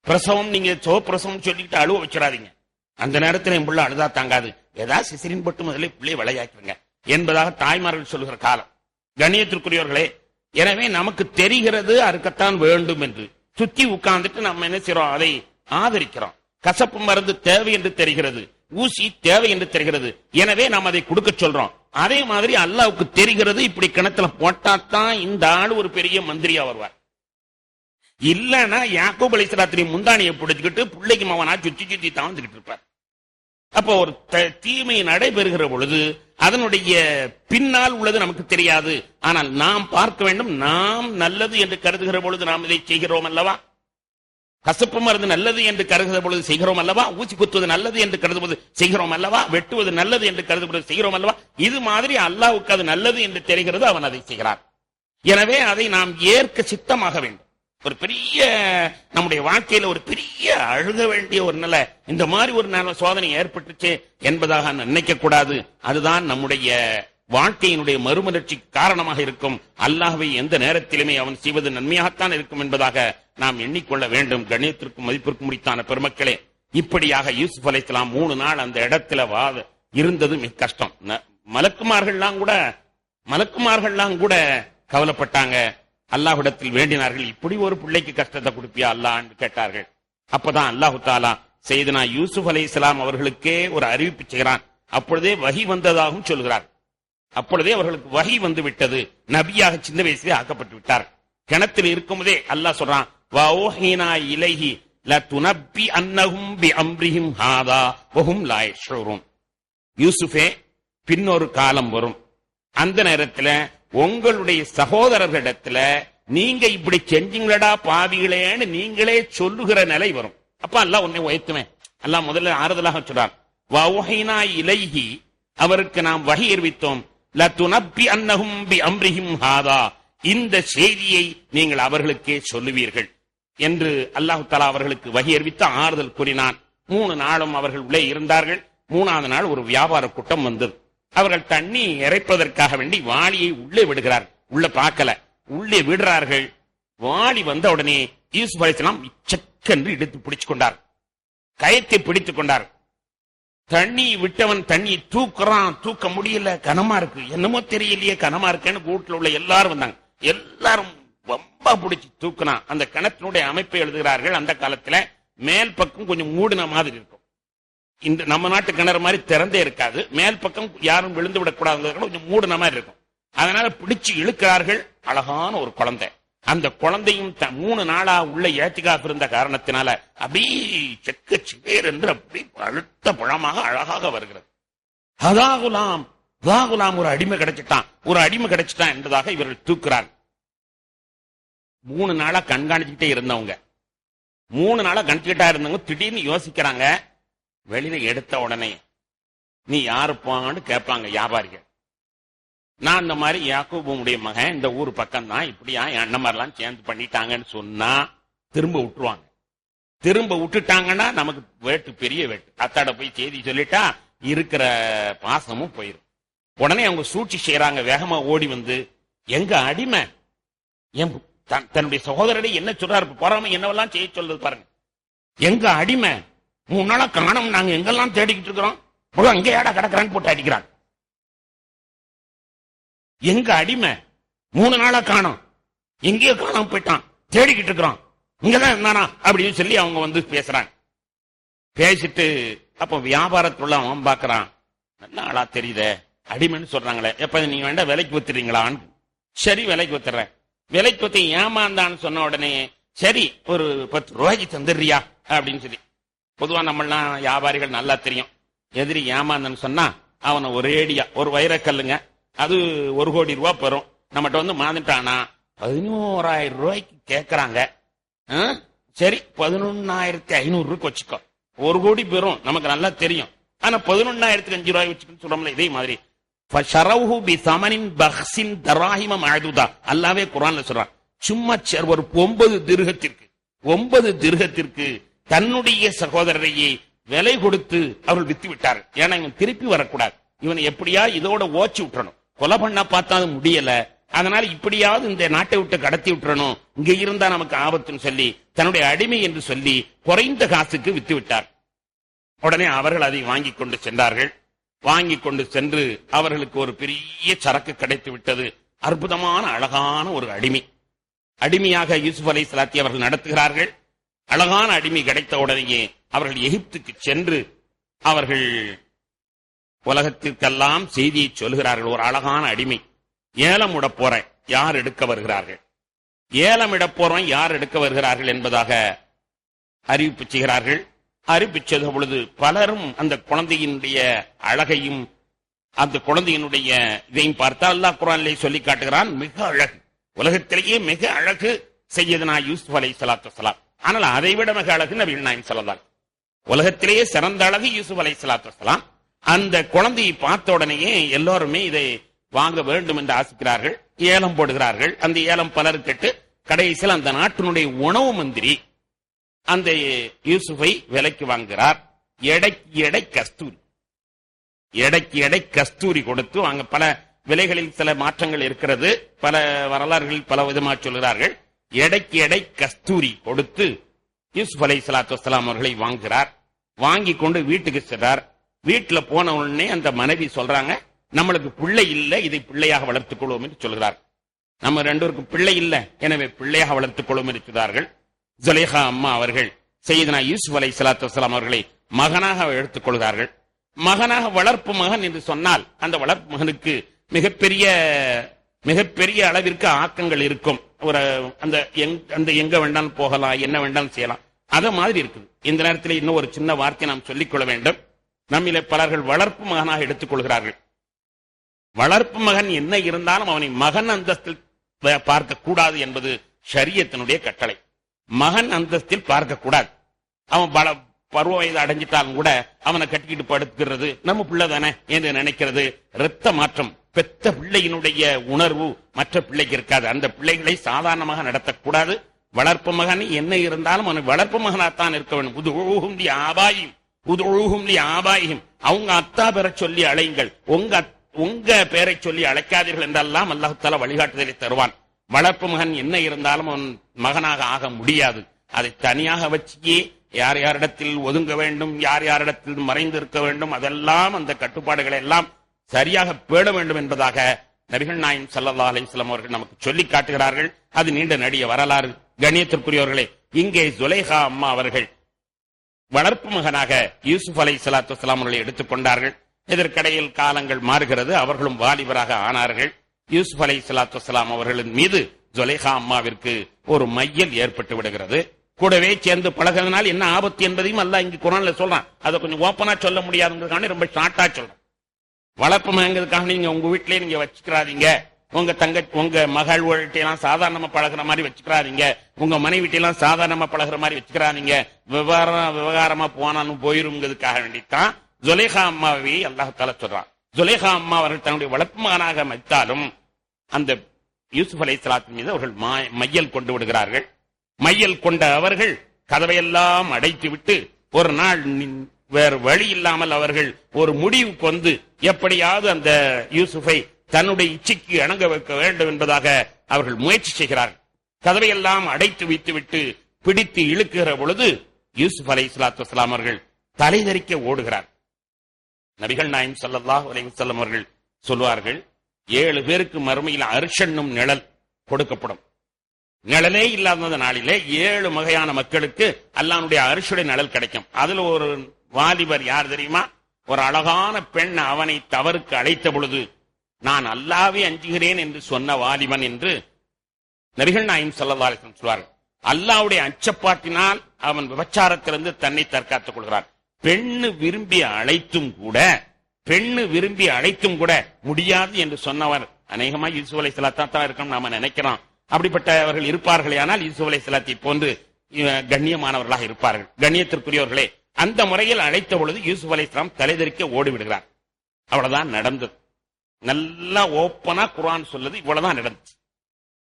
பிரசவம் நீங்க பிரசவம் சொல்லிட்டு அழுவ வச்சிடாதீங்க, அந்த நேரத்தில் என் பிள்ளை அழுதா தாங்காது, ஏதாவது சிசரின் போட்டு முதல்ல பிள்ளையை விளையாக்குங்க என்பதாக தாய்மார்கள் சொல்லுகிற காலம். கண்ணியத்திற்குரியவர்களே, எனவே நமக்கு தெரிகிறது அறுக்கத்தான் வேண்டும் என்று. சுத்தி உட்கார்ந்துட்டு நம்ம என்ன செய்யறோம்? அதை ஆதரிக்கிறோம். கசப்பு மருந்து தேவை என்று தெரிகிறது, ஊசி தேவை என்று தெரிகிறது. எனவே நாம் அதை கொடுக்க சொல்றோம். அதே மாதிரி அல்லாஹ்வுக்கு தெரிகிறது இப்படி கிணத்துல போட்டாத்தான் இந்த ஆளு ஒரு பெரிய மந்திரியா வருவார். இல்லன்னா யாக்கூப் அலைஹிஸ்ஸலாத்துடைய முந்தானியை பிடிச்சுக்கிட்டு பிள்ளைக்கு மவனா சுத்தி தாழ்ந்துகிட்டு இருப்பார். அப்போ ஒரு தீமை நடைபெறுகிற பொழுது அதனுடைய பின்னால் உள்ளது நமக்கு தெரியாது. ஆனால் நாம் பார்க்க வேண்டும், நாம் நல்லது என்று கருதுகிற பொழுது நாம் இதை செய்கிறோம் அல்லவா? கசப்பு மருந்து நல்லது என்று கருதுகிற பொழுது செய்கிறோம் அல்லவா? ஊசி குத்துவது நல்லது என்று கருதுவது செய்கிறோம் அல்லவா? வெட்டுவது நல்லது என்று கருதுவது செய்கிறோம் அல்லவா? இது மாதிரி அல்லாஹ்வுக்கு அது நல்லது என்று தெரிகிறது, அவன் அதை செய்கிறான். எனவே அதை நாம் ஏற்க சித்தமாக வேண்டும். ஒரு பெரிய நம்முடைய வாழ்க்கையில ஒரு பெரிய அழுக வேண்டிய ஒரு நிலை, இந்த மாதிரி ஒரு நல்ல சோதனை ஏற்பட்டுச்சு என்பதாக நினைக்க கூடாது. அதுதான் நம்முடைய வாழ்க்கையினுடைய மறுமலர்ச்சிக்கு காரணமாக இருக்கும். அல்லாஹ்வை எந்த நேரத்திலுமே அவன் செய்வது நன்மையாகத்தான் இருக்கும் என்பதாக நாம் எண்ணிக்கொள்ள வேண்டும். கண்ணியத்திற்கும் மதிப்பிற்கும் முடித்தான பெருமக்களே, இப்படியாக யூசுப் அலைஹிஸ்ஸலாம் 3 நாள் அந்த இடத்துல இருந்தது மிக கஷ்டம். மலக்குமார்கள்லாம் கூட கவலைப்பட்டாங்க. அல்லாஹ்விடத்தில் வேண்டினார்கள், இப்படி ஒரு பிள்ளைக்கு கஷ்டத்தை கொடுப்பியா அல்லாஹ் என்று கேட்டார்கள். அப்பதான் அல்லாஹு தஆலா சையதுனா யூசுப் அலைஹிஸ்ஸலாம் அவர்களுக்கே ஒரு அறிவிப்பு செய்கிறான். அப்பொழுதே வஹி வந்ததாகவும் சொல்கிறார். அப்பொழுதே அவர்களுக்கு வஹி வந்து விட்டது, நபியாக சின்ன வயசிலே ஆக்கப்பட்டு விட்டார். கிணத்தில் இருக்கும்போதே அல்லாஹ் சொல்றான், வஓஹினா இலைஹி லதுனப்பி அன்னஹும் பிஅம்ரிஹிம் ஹாதா வஹும் லா யஷ்உரூன். யூசுஃபே, பின்னொரு காலம் வரும், அந்த நேரத்தில் உங்களுடைய சகோதரர்களிடத்துல நீங்க இப்படி செஞ்சீங்களடா பாவிகளேன்னு நீங்களே சொல்லுகிற நிலை வரும். அப்ப அல்லாஹ் உன்னை உயர்த்துவேன். அல்லாஹ் முதல்ல ஆறுதலாக சொல்றார், வஓஹினா இலைஹி, அவருக்கு நாம் வஹி அறிவித்தோம், லதுனப்பி அன்னஹும் பிஅம்ரிஹிம் ஹாதா, இந்த செய்தியை நீங்கள் அவர்களுக்கே சொல்லுவீர்கள் என்று அல்லாஹ் தஆலா அவர்களுக்கு வஹி அறிவித்து ஆறுதல் கூறினான். 3 நாளும் அவர்கள் உள்ளே இருந்தார்கள். 3ஆவது நாள் ஒரு வியாபார கூட்டம் வந்தது. அவர்கள் தண்ணி இறைப்பதற்காக வேண்டி வாளியை உள்ளே விடுகிறார். உள்ள பார்க்கல, உள்ளே விடுறார்கள். வாளி வந்த உடனே யூசுப் அலைஹிஸ்ஸலாம் சக்கென்று இழுத்து பிடிச்சு கொண்டார், கயத்தை பிடித்துக் கொண்டார். தண்ணி விட்டவன் தண்ணியை தூக்குறான், தூக்க முடியல, கனமா இருக்கு, என்னமோ தெரியலையே கனமா இருக்குன்னு வீட்டுல உள்ள எல்லாரும் வந்தாங்க. எல்லாரும் ரொம்ப பிடிச்சி தூக்குனா. அந்த கிணத்தினுடைய அமைப்பை எழுதுகிறார்கள். அந்த காலத்துல மேல் பக்கம் கொஞ்சம் மூடின மாதிரி இருக்கும். இந்த நம்ம நாட்டு கிணறு மாதிரி திறந்தே இருக்காது, மேல் பக்கம் யாரும் விழுந்து விடக்கூடாது, கொஞ்சம் மூடின மாதிரி இருக்கும். அதனால பிடிச்சு இழுக்கிறார்கள். அழகான ஒரு குழந்தை, அந்த குழந்தையும் 3 நாளா உள்ள ஏத்திகாப் இருந்த காரணத்தினால அப்படி செக்க சிவேர் என்று அப்படி அழுத்த பழமாக அழகாக வருகிறது. ஹதாகுலாம் ஒரு அடிமை கிடைச்சிட்டான் என்பதாக இவர்கள் தூக்குறார். 3 நாளா கண்காணிச்சுக்கிட்டே இருந்தவங்க, 3 நாளா கண்காணிச்சுக்கிட்டா இருந்தவங்க திடீர்னு யோசிக்கிறாங்க. வெளியில எடுத்த உடனே நீ யாருப்பான்னு கேட்பாங்க வியாபாரிகள். நான் இந்த மாதிரி யாக்கூபுடைய மகன், இந்த ஊர் பக்கம் தான், இப்படியா என் அண்ணன் மாதிரிலாம் சேர்ந்து பண்ணிட்டாங்கன்னு சொன்னா திரும்ப விட்டுருவாங்க. திரும்ப விட்டுட்டாங்கன்னா நமக்கு வேட்டு, பெரிய வேட்டு. அத்தாட போய் செய்தி சொல்லிட்டா இருக்கிற பாசமும் போயிடும். உடனே அவங்க சூழ்ச்சி செய்யறாங்க. வேகமா ஓடி வந்து, எங்க அடிமை தன்னுடைய சகோதரரை என்ன சொல்றாரு, பொறாம என்னவெல்லாம் செய்ய சொல்றது பாருங்க. எங்க அடிமை 3 நாளா காணோம், நாங்க எங்கெல்லாம் தேடிக்கிட்டு இருக்கிறோம், அங்கே ஏடா கிடக்குறான்னு போட்டு அடிக்கிறாங்க. எங்க அடிமை 3 நாளா காணோம், எங்கேயோ காணாம போயிட்டான், தேடிக்கிட்டு இருக்கிறோம், இங்கதான் இருந்தானா அப்படின்னு சொல்லி அவங்க வந்து பேசுறாங்க. பேசிட்டு அப்ப வியாபாரத்துள்ள அவன் பாக்குறான், நல்ல ஆளா தெரியுதே, அடிமைன்னு சொல்றாங்களே, எப்ப நீங்க வேண்டாம் விலைக்கு வித்துறீங்களான்னு. சரி விலைக்கு வித்துறேன். விலைக்கு வித்து ஏமாந்தான்னு சொன்ன உடனே சரி ஒரு 10 ரூபாய்க்கு தந்துடுறியா அப்படின்னு சொல்லி. பொதுவா நம்மளாம் வியாபாரிகள் நல்லா தெரியும், எதிரி ஏமாந்தன்னு சொன்னா அவனை ஒரேடியா ஒரு வைரக்கல்லுங்க, அது 1 கோடி ரூபாய் பெறும், நம்மகிட்ட வந்து மாந்துட்டானா 11,000 ரூபாய்க்கு கேட்கறாங்க. சரி 11,500 வச்சுக்கோ, 1 கோடி பெறும், நமக்கு நல்லா தெரியும். ஆனா 11,005 ரூபாய் வச்சுக்கன்னு சொல்றோம்ல, இதே மாதிரி அல்லாவே குர்ஆன்ல சொல்றான். சும்மா ஒரு 9 திர்ஹத்திற்கு தன்னுடைய சகோதரரையே விலை கொடுத்து அவர்கள் வித்து விட்டார்கள். ஏன்னா இவன் திருப்பி வரக்கூடாது, இவனை எப்படியா இதோட ஓச்சி விட்டுறணும், கொலை பண்ணா பார்த்தா முடியல, அதனால இப்படியாவது இந்த நாட்டை விட்டு கடத்தி விட்டுறணும், இங்க இருந்தா நமக்கு ஆபத்துன்னு சொல்லி தன்னுடைய அடிமை என்று சொல்லி குறைந்த காசுக்கு வித்து விட்டார். உடனே அவர்கள் அதை வாங்கி கொண்டு சென்றார்கள். வாங்கி கொண்டு சென்று அவர்களுக்கு ஒரு பெரிய சரக்கு கிடைத்து விட்டது. அற்புதமான அழகான ஒரு அடிமையாக யூசுப் அலைஹிஸ்ஸலாத்தை அவர்கள் நடத்துகிறார்கள். அழகான அடிமை கிடைத்த உடனேயே அவர்கள் எகிப்துக்கு சென்று அவர்கள் உலகத்திற்கெல்லாம் செய்தியை சொல்கிறார்கள். ஒரு அழகான அடிமை, ஏலம் விட போறேன், யார் எடுக்க வருகிறார்கள், ஏலம் இட போறோம், யார் எடுக்க வருகிறார்கள் என்பதாக அறிவிப்பு செய்கிறார்கள். அறிவிச்சது பொழுது பலரும் அந்த குழந்தையினுடைய அழகையும் அந்த குழந்தையினுடைய இதையும் பார்த்தால் அல்லாஹ் குர்ஆனிலே சொல்லி காட்டுகிறான். மிக அழகு, உலகத்திலேயே மிக அழகு சையதுனா யூசுப் அலைஹிஸ்ஸலாத்து வஸ்ஸலாம். ஆனால் அதைவிட மிக அழகு நபிகள் நாயகம் ஸல்லல்லாஹு அலைஹி வஸல்லம். உலகத்திலேயே சிறந்த அழகு யூசுப் அலைஹிஸ்ஸலாத்து வஸ்ஸலாம். அந்த குழந்தையை பார்த்த உடனேயே எல்லோருமே இதை வாங்க வேண்டும் என்று ஆசிக்கிறார்கள், ஏலம் போடுகிறார்கள். அந்த ஏலம் பலர் கேட்டு கடைசியில் அந்த நாட்டினுடைய உணவு மந்திரி அந்த யூசுஃபை விலைக்கு வாங்குகிறார். எடைக்கு எடை கஸ்தூரி, எடைக்கு எடை கஸ்தூரி கொடுத்து வாங்க. பல விலைகளில் சில மாற்றங்கள் இருக்கிறது, பல வரலாறுகளில் பல விதமாக சொல்கிறார்கள். எடைக்கு எடை கஸ்தூரி கொடுத்து யூசுப் அலைஹிஸ்ஸலாத்து வஸ்ஸலாம் அவர்களை வாங்குகிறார். வாங்கி கொண்டு வீட்டுக்கு சென்றார். வீட்டுல போன உடனே அந்த மனைவி சொல்றாங்க, நம்மளுக்கு பிள்ளை இல்லை, இதை பிள்ளையாக வளர்த்துக் கொள்வோம் என்று சொல்கிறார். நம்ம ரெண்டு பேருக்கும் பிள்ளை இல்லை, எனவே பிள்ளையாக வளர்த்துக் கொள்வோம் என்று சொல்கிறார்கள். ஜுலைஹா அம்மா அவர்கள் சையதுனா யூசுப் அலைஹிஸ்ஸலாத்து வஸ்ஸலாம் அவர்களை மகனாக எடுத்துக் கொள்கிறார்கள். மகனாக வளர்ப்பு மகன் என்று சொன்னால் அந்த வளர்ப்பு மகனுக்கு மிகப்பெரிய அளவிற்கு ஆக்கங்கள் இருக்கும். ஒரு அந்த எங்க வேண்டாலும் போகலாம், என்ன வேண்டாலும் செய்யலாம், அத மாதிரி இருக்குது. இந்த நேரத்தில் இன்னும் ஒரு சின்ன வார்த்தை நாம் சொல்லிக்கொள்ள வேண்டும். நம்மிலே பலர்கள் வளர்ப்பு மகனாக எடுத்துக் கொள்கிறார்கள். வளர்ப்பு மகன் என்ன இருந்தாலும் அவனை மகன் அந்தஸ்தில் பார்க்க கூடாது என்பது ஷரியத்தினுடைய கட்டளை. மகன் அந்தஸ்தில் பார்க்க கூடாது. அவன் பருவ வயது அடைஞ்சிட்டாலும் கூட அவனை கட்டிக்கிட்டு படுத்துக்கிறது, நம்ம பிள்ளை தானே என்று நினைக்கிறது. இரத்த மாற்றம், பெத்த பிள்ளையினுடைய உணர்வு மற்ற பிள்ளைக்கு இருக்காது. அந்த பிள்ளைகளை சாதாரணமாக நடத்தக்கூடாது. வளர்ப்பு மகன் என்ன இருந்தாலும் அவன் வளர்ப்பு மகனாத்தான் இருக்க வேண்டும். உதுஊஹும் லி ஆபாயிஹிம், உதுஊஹும் லி ஆபாயிஹிம், அவங்க அத்தா பெற சொல்லி அழையுங்கள், உங்க பேரை சொல்லி அழைக்காதீர்கள் என்றெல்லாம் அல்லாஹ் தஆலா வழிகாட்டுதலை தருவான். வளர்ப்பு மகன் என்ன இருந்தாலும் அவன் மகனாக ஆக முடியாது. அதை தனியாக வச்சியே யார் யாரிடத்தில் ஒதுங்க வேண்டும், யார் யாரிடத்தில் மறைந்து இருக்க வேண்டும், அதெல்லாம் அந்த கட்டுப்பாடுகளை எல்லாம் சரியாக பேண வேண்டும் என்பதாக நபிகள் நாயகம் ஸல்லல்லாஹு அலைஹி வஸல்லம் அவர்கள் நமக்கு சொல்லி காட்டுகிறார்கள். அது நீண்ட நெடிய வரலாறு. கண்ணியத்திற்குரியவர்களே, இங்கே ஜுலைஹா அம்மா அவர்கள் வளர்ப்பு மகனாக யூசுப் அலைஹிஸ்ஸலாத்து வஸ்ஸலாம் அவர்களை எடுத்துக்கொண்டார்கள். இதற்கிடையில் காலங்கள் மாறுகிறது, அவர்களும் வாலிபராக ஆனார்கள். யூசுப் அலைஹிஸ்ஸலாத்து வஸ்ஸலாம் அவர்களின் மீது ஜுலைஹா அம்மாவிற்கு ஒரு மையல் ஏற்பட்டு விடுகிறது. கூடவே சேர்ந்து பழகிறதுனால் என்ன ஆபத்து என்பதையும் அல்லாஹ் இங்கு குர்ஆன்ல சொல்றான். அதை கொஞ்சம் ஓப்பனா சொல்ல முடியாதுங்கிறதுக்காக ரொம்ப ஷார்ட்டா சொல்றேன். வளர்ப்பு மகங்கிறதுக்காக நீங்க உங்க வீட்டிலேயே நீங்க வச்சுக்கிறாதீங்க. உங்க மகள் வீட்டையெல்லாம் சாதாரணமா பழகிற மாதிரி வச்சுக்கிறாதீங்க. உங்க மனைவி வீட்டையெல்லாம் சாதாரணமா பழகிற மாதிரி வச்சுக்கிறாதீங்க. விவகாரமா போனாலும் போயிருங்கிறதுக்காக வேண்டித்தான் ஜுலைஹா அம்மாவை அல்லாஹ் தஆலா சொல்றான். ஜுலைஹா அம்மா அவர்கள் தன்னுடைய வளர்ப்பு மகனாக வைத்தாலும் அந்த யூசுப் அலைஹிஸ்ஸலாத்தின் மீது அவர்கள் மையல் கொண்டு விடுகிறார்கள். மையல் கொண்ட அவர்கள் கதவையெல்லாம் அடைத்து விட்டு ஒரு நாள் வேறு வழி இல்லாமல் அவர்கள் ஒரு முடிவுக்கு வந்து எப்படியாவது அந்த யூசுஃபை தன்னுடைய இச்சைக்கு இணங்க வைக்க வேண்டும் என்பதாக அவர்கள் முயற்சி செய்கிறார்கள். கதவையெல்லாம் அடைத்து வைத்துவிட்டு பிடித்து இழுக்குகிற பொழுது யூசுப் அலைஹிஸ்ஸலாத்து வஸ்ஸலாம் அவர்கள் தலைதறிக்க ஓடுகிறார். நபிகள் நாயகம் ஸல்லல்லாஹு அலைஹி வஸல்லம் அவர்கள் சொல்வார்கள், 7 பேருக்கு மறுமையில் அர்ஷன்னும் நிழல் கொடுக்கப்படும். நிழலே இல்லாத நாளிலே 7 வகையான மக்களுக்கு அல்லாஹ்வுடைய அர்ஷுடைய நிழல் கிடைக்கும். அதுல ஒரு வாலிபர் யார் தெரியுமா? ஒரு அழகான பெண் அவனை தவறுக்கு அழைத்த பொழுது நான் அல்லாஹ்வை அஞ்சுகிறேன் என்று சொன்ன வாலிபன் என்று நபிகள் நாயகம் ஸல்லல்லாஹு அலைஹி வஸல்லம் சொல்வார்கள். அல்லாஹ்வுடைய அச்சப்பாட்டினால் அவன் விபச்சாரத்திலிருந்து தன்னை தற்காத்துக் கொள்கிறான். பெண்ணு விரும்பி அழைத்தும் கூட முடியாது என்று சொன்னவர் அநேகமா யூசுப் அலைஹிஸ்ஸலாத்தா தான் இருக்கணும் நாம நினைக்கிறோம். அப்படிப்பட்டவர்கள் இருப்பார்களே, ஆனால் யூசுப் அலைஹிஸ்ஸலாத்தை போன்று கண்ணியமானவர்களாக இருப்பார்கள். கண்ணியத்திற்குரியவர்களே, அந்த முறையில் அழைத்த பொழுது யூசுப் அலைஹிஸ்ஸலாம் தலைதறிக்க ஓடிவிடுகிறார். அவ்வளவுதான் நடந்தது. நல்லா ஓப்பனா குர்ஆன் சொல்லுது, இவ்வளவுதான் நடந்துச்சு.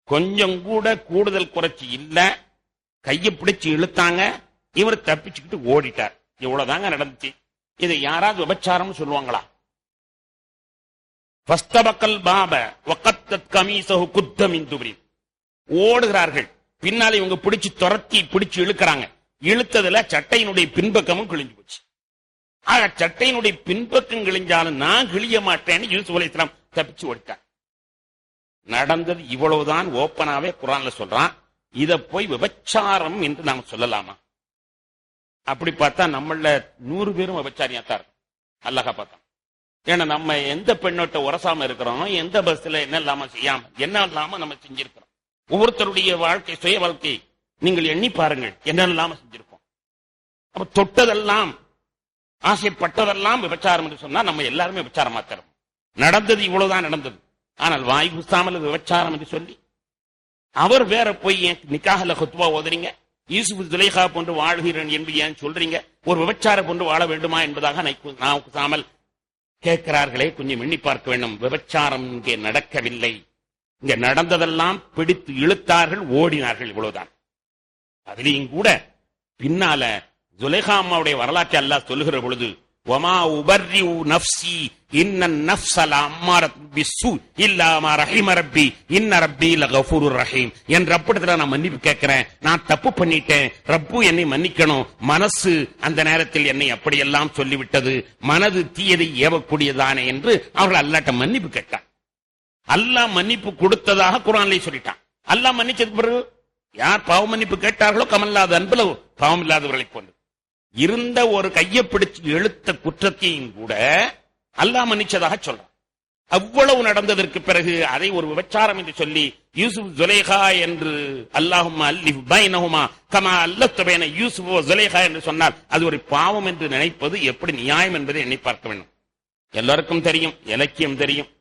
கொஞ்சம் கூட கூடுதல் குறைச்சி இல்ல. கையை பிடிச்சு இழுத்தாங்க, இவர் தப்பிச்சுக்கிட்டு ஓடிட்டார். இவ்வளவுதாங்க நடந்துச்சு. இதை யாராவது விபச்சாரம் சொல்லுவாங்களா? ஃபஸ்தபக்கல் பாப வகத்தத் கமீஸஹு குத்த மின் துப்ரின். ஓடுகிறார்கள். பின்னாலே இவங்க பிடிச்சு இழுக்கிறாங்க. இழுத்ததுல சட்டையினுடைய பின்பக்கமும் கிழிஞ்சு போச்சு. ஆக சட்டையினுடைய பின்பக்கம் கிழிஞ்சாலும் நான் கிழிய மாட்டேன்னு யூசுப் அலைஹிஸ்ஸலாம் தப்பிச்சு ஓடிட்டார். நடந்தது இவ்வளவுதான். ஓப்பனாவே குர்ஆன்ல சொல்றான். இத போய் விபச்சாரம் என்று நாம சொல்லலாமா? அப்படி பார்த்தா நம்மள 100 பேரும் விபச்சாரியாத்தான் இருக்கும். அல்லாஹ் பார்த்தா. ஏன்னா நம்ம எந்த பெண்ணோட்ட உரசாம இருக்கிறோம், எந்த பஸ்ல என்ன இல்லாம நம்ம செஞ்சிருக்கிறோம். ஒவ்வொருத்தருடைய வாழ்க்கை, சுய வாழ்க்கை நீங்கள் எண்ணி பாருங்கள், என்ன இல்லாம செஞ்சிருக்கோம். அப்ப தொட்டதெல்லாம் ஆசைப்பட்டதெல்லாம் விபச்சாரம் என்று சொன்னா நம்ம எல்லாருமே விபச்சாரமா தரும். நடந்தது இவ்வளவுதான் நடந்தது. ஆனால் வாய் குஸ்தாமல் விபச்சாரம் என்று சொல்லி அவர் வேற போய் ஏன் நிக்காஹ்ல குத்வா ஓதுறீங்க, யூசுப் துலைஹா போன்று வாழ்கிறேன் என்று ஏன் சொல்றீங்க, ஒரு விபச்சாரம் போன்று வாழ வேண்டுமா என்பதாக நான் குசாமல் கேட்கிறார்களே. கொஞ்சம் எண்ணி பார்க்க வேண்டும். விபச்சாரம் இங்கே நடக்கவில்லை. இங்க நடந்ததெல்லாம் பிடித்து இழுத்தார்கள், ஓடினார்கள், இவ்வளவுதான். அதிலையும் கூட பின்னால ஜுலைஹா அம்மாவுடைய வரலாற்றை அல்லாஹ் சொல்லுகிற பொழுது வமா உபர்ரிஉ நஃப்ஸி இன்னன் நஃப்ஸ லஅம்மாரத்துன் பிஸ்ஸூ இல்லா மா ரஹிம ரப்பி இன்ன ரப்பி லகஃபூருர் ரஹீம். என் ரப்பிடத்துல நான் மன்னிப்பு கேட்கிறேன், நான் தப்பு பண்ணிட்டேன், ரப்பு என்னை மன்னிக்கணும். மனசு அந்த நேரத்தில் என்னை அப்படியெல்லாம் சொல்லிவிட்டது, மனது தீயதை ஏவக்கூடியதானே என்று அவர்கள் அல்லாஹ்ட்ட மன்னிப்பு கேட்டான். அல்லாஹ் மன்னிப்பு கொடுத்ததாக குர்ஆனிலே சொல்லிட்டான். அல்லாஹ் மன்னிச்சது பிறகு யார் பாவ மன்னிப்பு கேட்டார்களோ கமல்லாத அன்புல பாவம் இல்லாதவர்களை கொண்டு இருந்த ஒரு கையை பிடிச்சு எழுத்த குற்றத்தையும் கூட அல்லாஹ் மன்னிச்சதாக சொல்றான். அவ்வளவு நடந்ததற்கு பிறகு அதை ஒரு விபச்சாரம் என்று சொல்லி யூசுப் ஜுலைஹா என்று அல்லாஹும்ம அல்லிஃப் பைனஹுமா கமா அல்லஃப்த பைன யூசுப் வ ஜுலைஹா என்று சொன்னால் அது ஒரு பாவம் என்று நினைப்பது எப்படி நியாயம் என்பதை எண்ணி பார்க்க வேண்டும். எல்லாருக்கும் தெரியும், இலக்கியம் தெரியும்.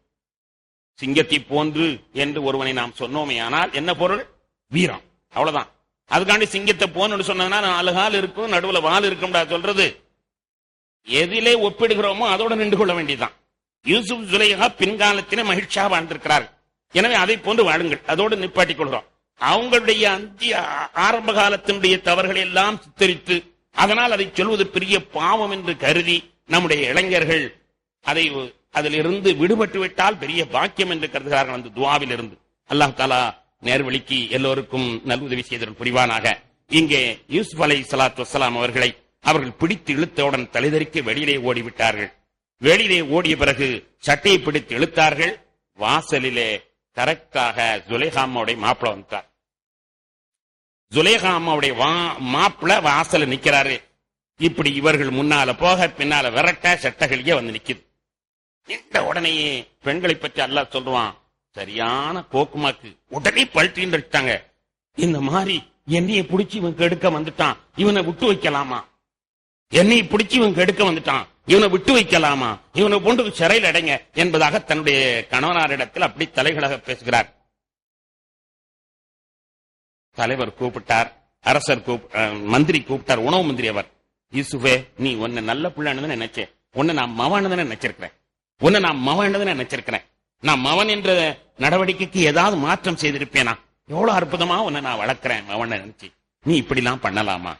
சிங்கத்தை போன்று என்று ஒருவனை நாம் சொன்னோமே ஆனால் என்ன பொருள்? வீரம், அவ்வளவுதான். அதுக்காண்டி சிங்கத்தை போன்னு சொன்னதுன்னா 4 கால் இருக்கும், நடுவுல வால் இருக்கும் சொல்றது. எதிலே ஒப்பிடுகிறோமோ அதோட நின்று கொள்ள வேண்டியதுதான். யூசுப் ஜுலைஹா பின்காலத்திலே மகிழ்ச்சியாக வாழ்ந்திருக்கிறார்கள். எனவே அதை போன்று வாழுங்கள், அதோடு நிப்பாட்டிக் கொள்கிறோம். அவங்களுடைய ஆரம்ப காலத்தினுடைய தவறுகளை எல்லாம் சித்தரித்து அதனால் அதை சொல்வது பெரிய பாவம் என்று கருதி நம்முடைய இளைஞர்கள் அதை அதிலிருந்து விடுபட்டு விட்டால் பெரிய பாக்கியம் என்று கருதுகிறார்கள். அந்த துவாவில் இருந்து அல்லாஹ் தஆலா நேர்வழிக்கு எல்லோருக்கும் நல்வுதவி செய்தல் புரிவானாக. இங்கே யூசுப் அலைஹிஸ்ஸலாத்து வஸ்ஸலாம் அவர்கள் பிடித்து இழுத்தவுடன் தலைதறிக்க வெளியிலே ஓடிவிட்டார்கள். வெளியிலே ஓடிய பிறகு சட்டையை பிடித்து இழுத்தார்கள். வாசலிலே கரெக்டாக ஜுலைஹா அம்மாவுடைய மாப்பிள வந்தார். ஜுலைஹா அம்மாவுடைய மாப்பிள வாசல நிக்கிறாரு. இப்படி இவர்கள் முன்னால போக பின்னால விரட்ட சட்டகளியே வந்து நிக்குது. இந்த உடனேயே பெண்களை பற்றி அல்லாஹ் சொல்றான், சரியான கோக்குமாக்கு உடனே பல்ட்டின்னு இந்த மாதிரி என்னைய பிடிச்சி இவன் கெடுக்க வந்துட்டான், இவனை விட்டு வைக்கலாமா? என்னை பிடிச்சி இவன் கெடுக்க வந்துட்டான், இவனை விட்டு வைக்கலாமா? இவனை கொண்டு சிறையில் அடைங்க என்பதாக தன்னுடைய கணவனாரிடத்தில் அப்படி தலைகளாக பேசுகிறார். தலைவர் கூப்பிட்டார், அரசர் மந்திரி கூப்பிட்டார், உணவு மந்திரி. அவர், யூசுஃபே, நீ உன்னை நல்ல பிள்ளைன்னு நினைச்சேன், உன்னை நான் மவானதானே நினைச்சிருக்கிறேன், உன்னை நான் மவானதானே நினைச்சிருக்கிறேன். நான் மவன் என்ற நடவடிக்கைக்கு ஏதாவது மாற்றம் செய்திருப்பேனா? எவ்வளவு அற்புதமா உன்னை நான் வளர்க்கிறேன் மவனை நினைச்சு, நீ இப்படிலாம் பண்ணலாமா?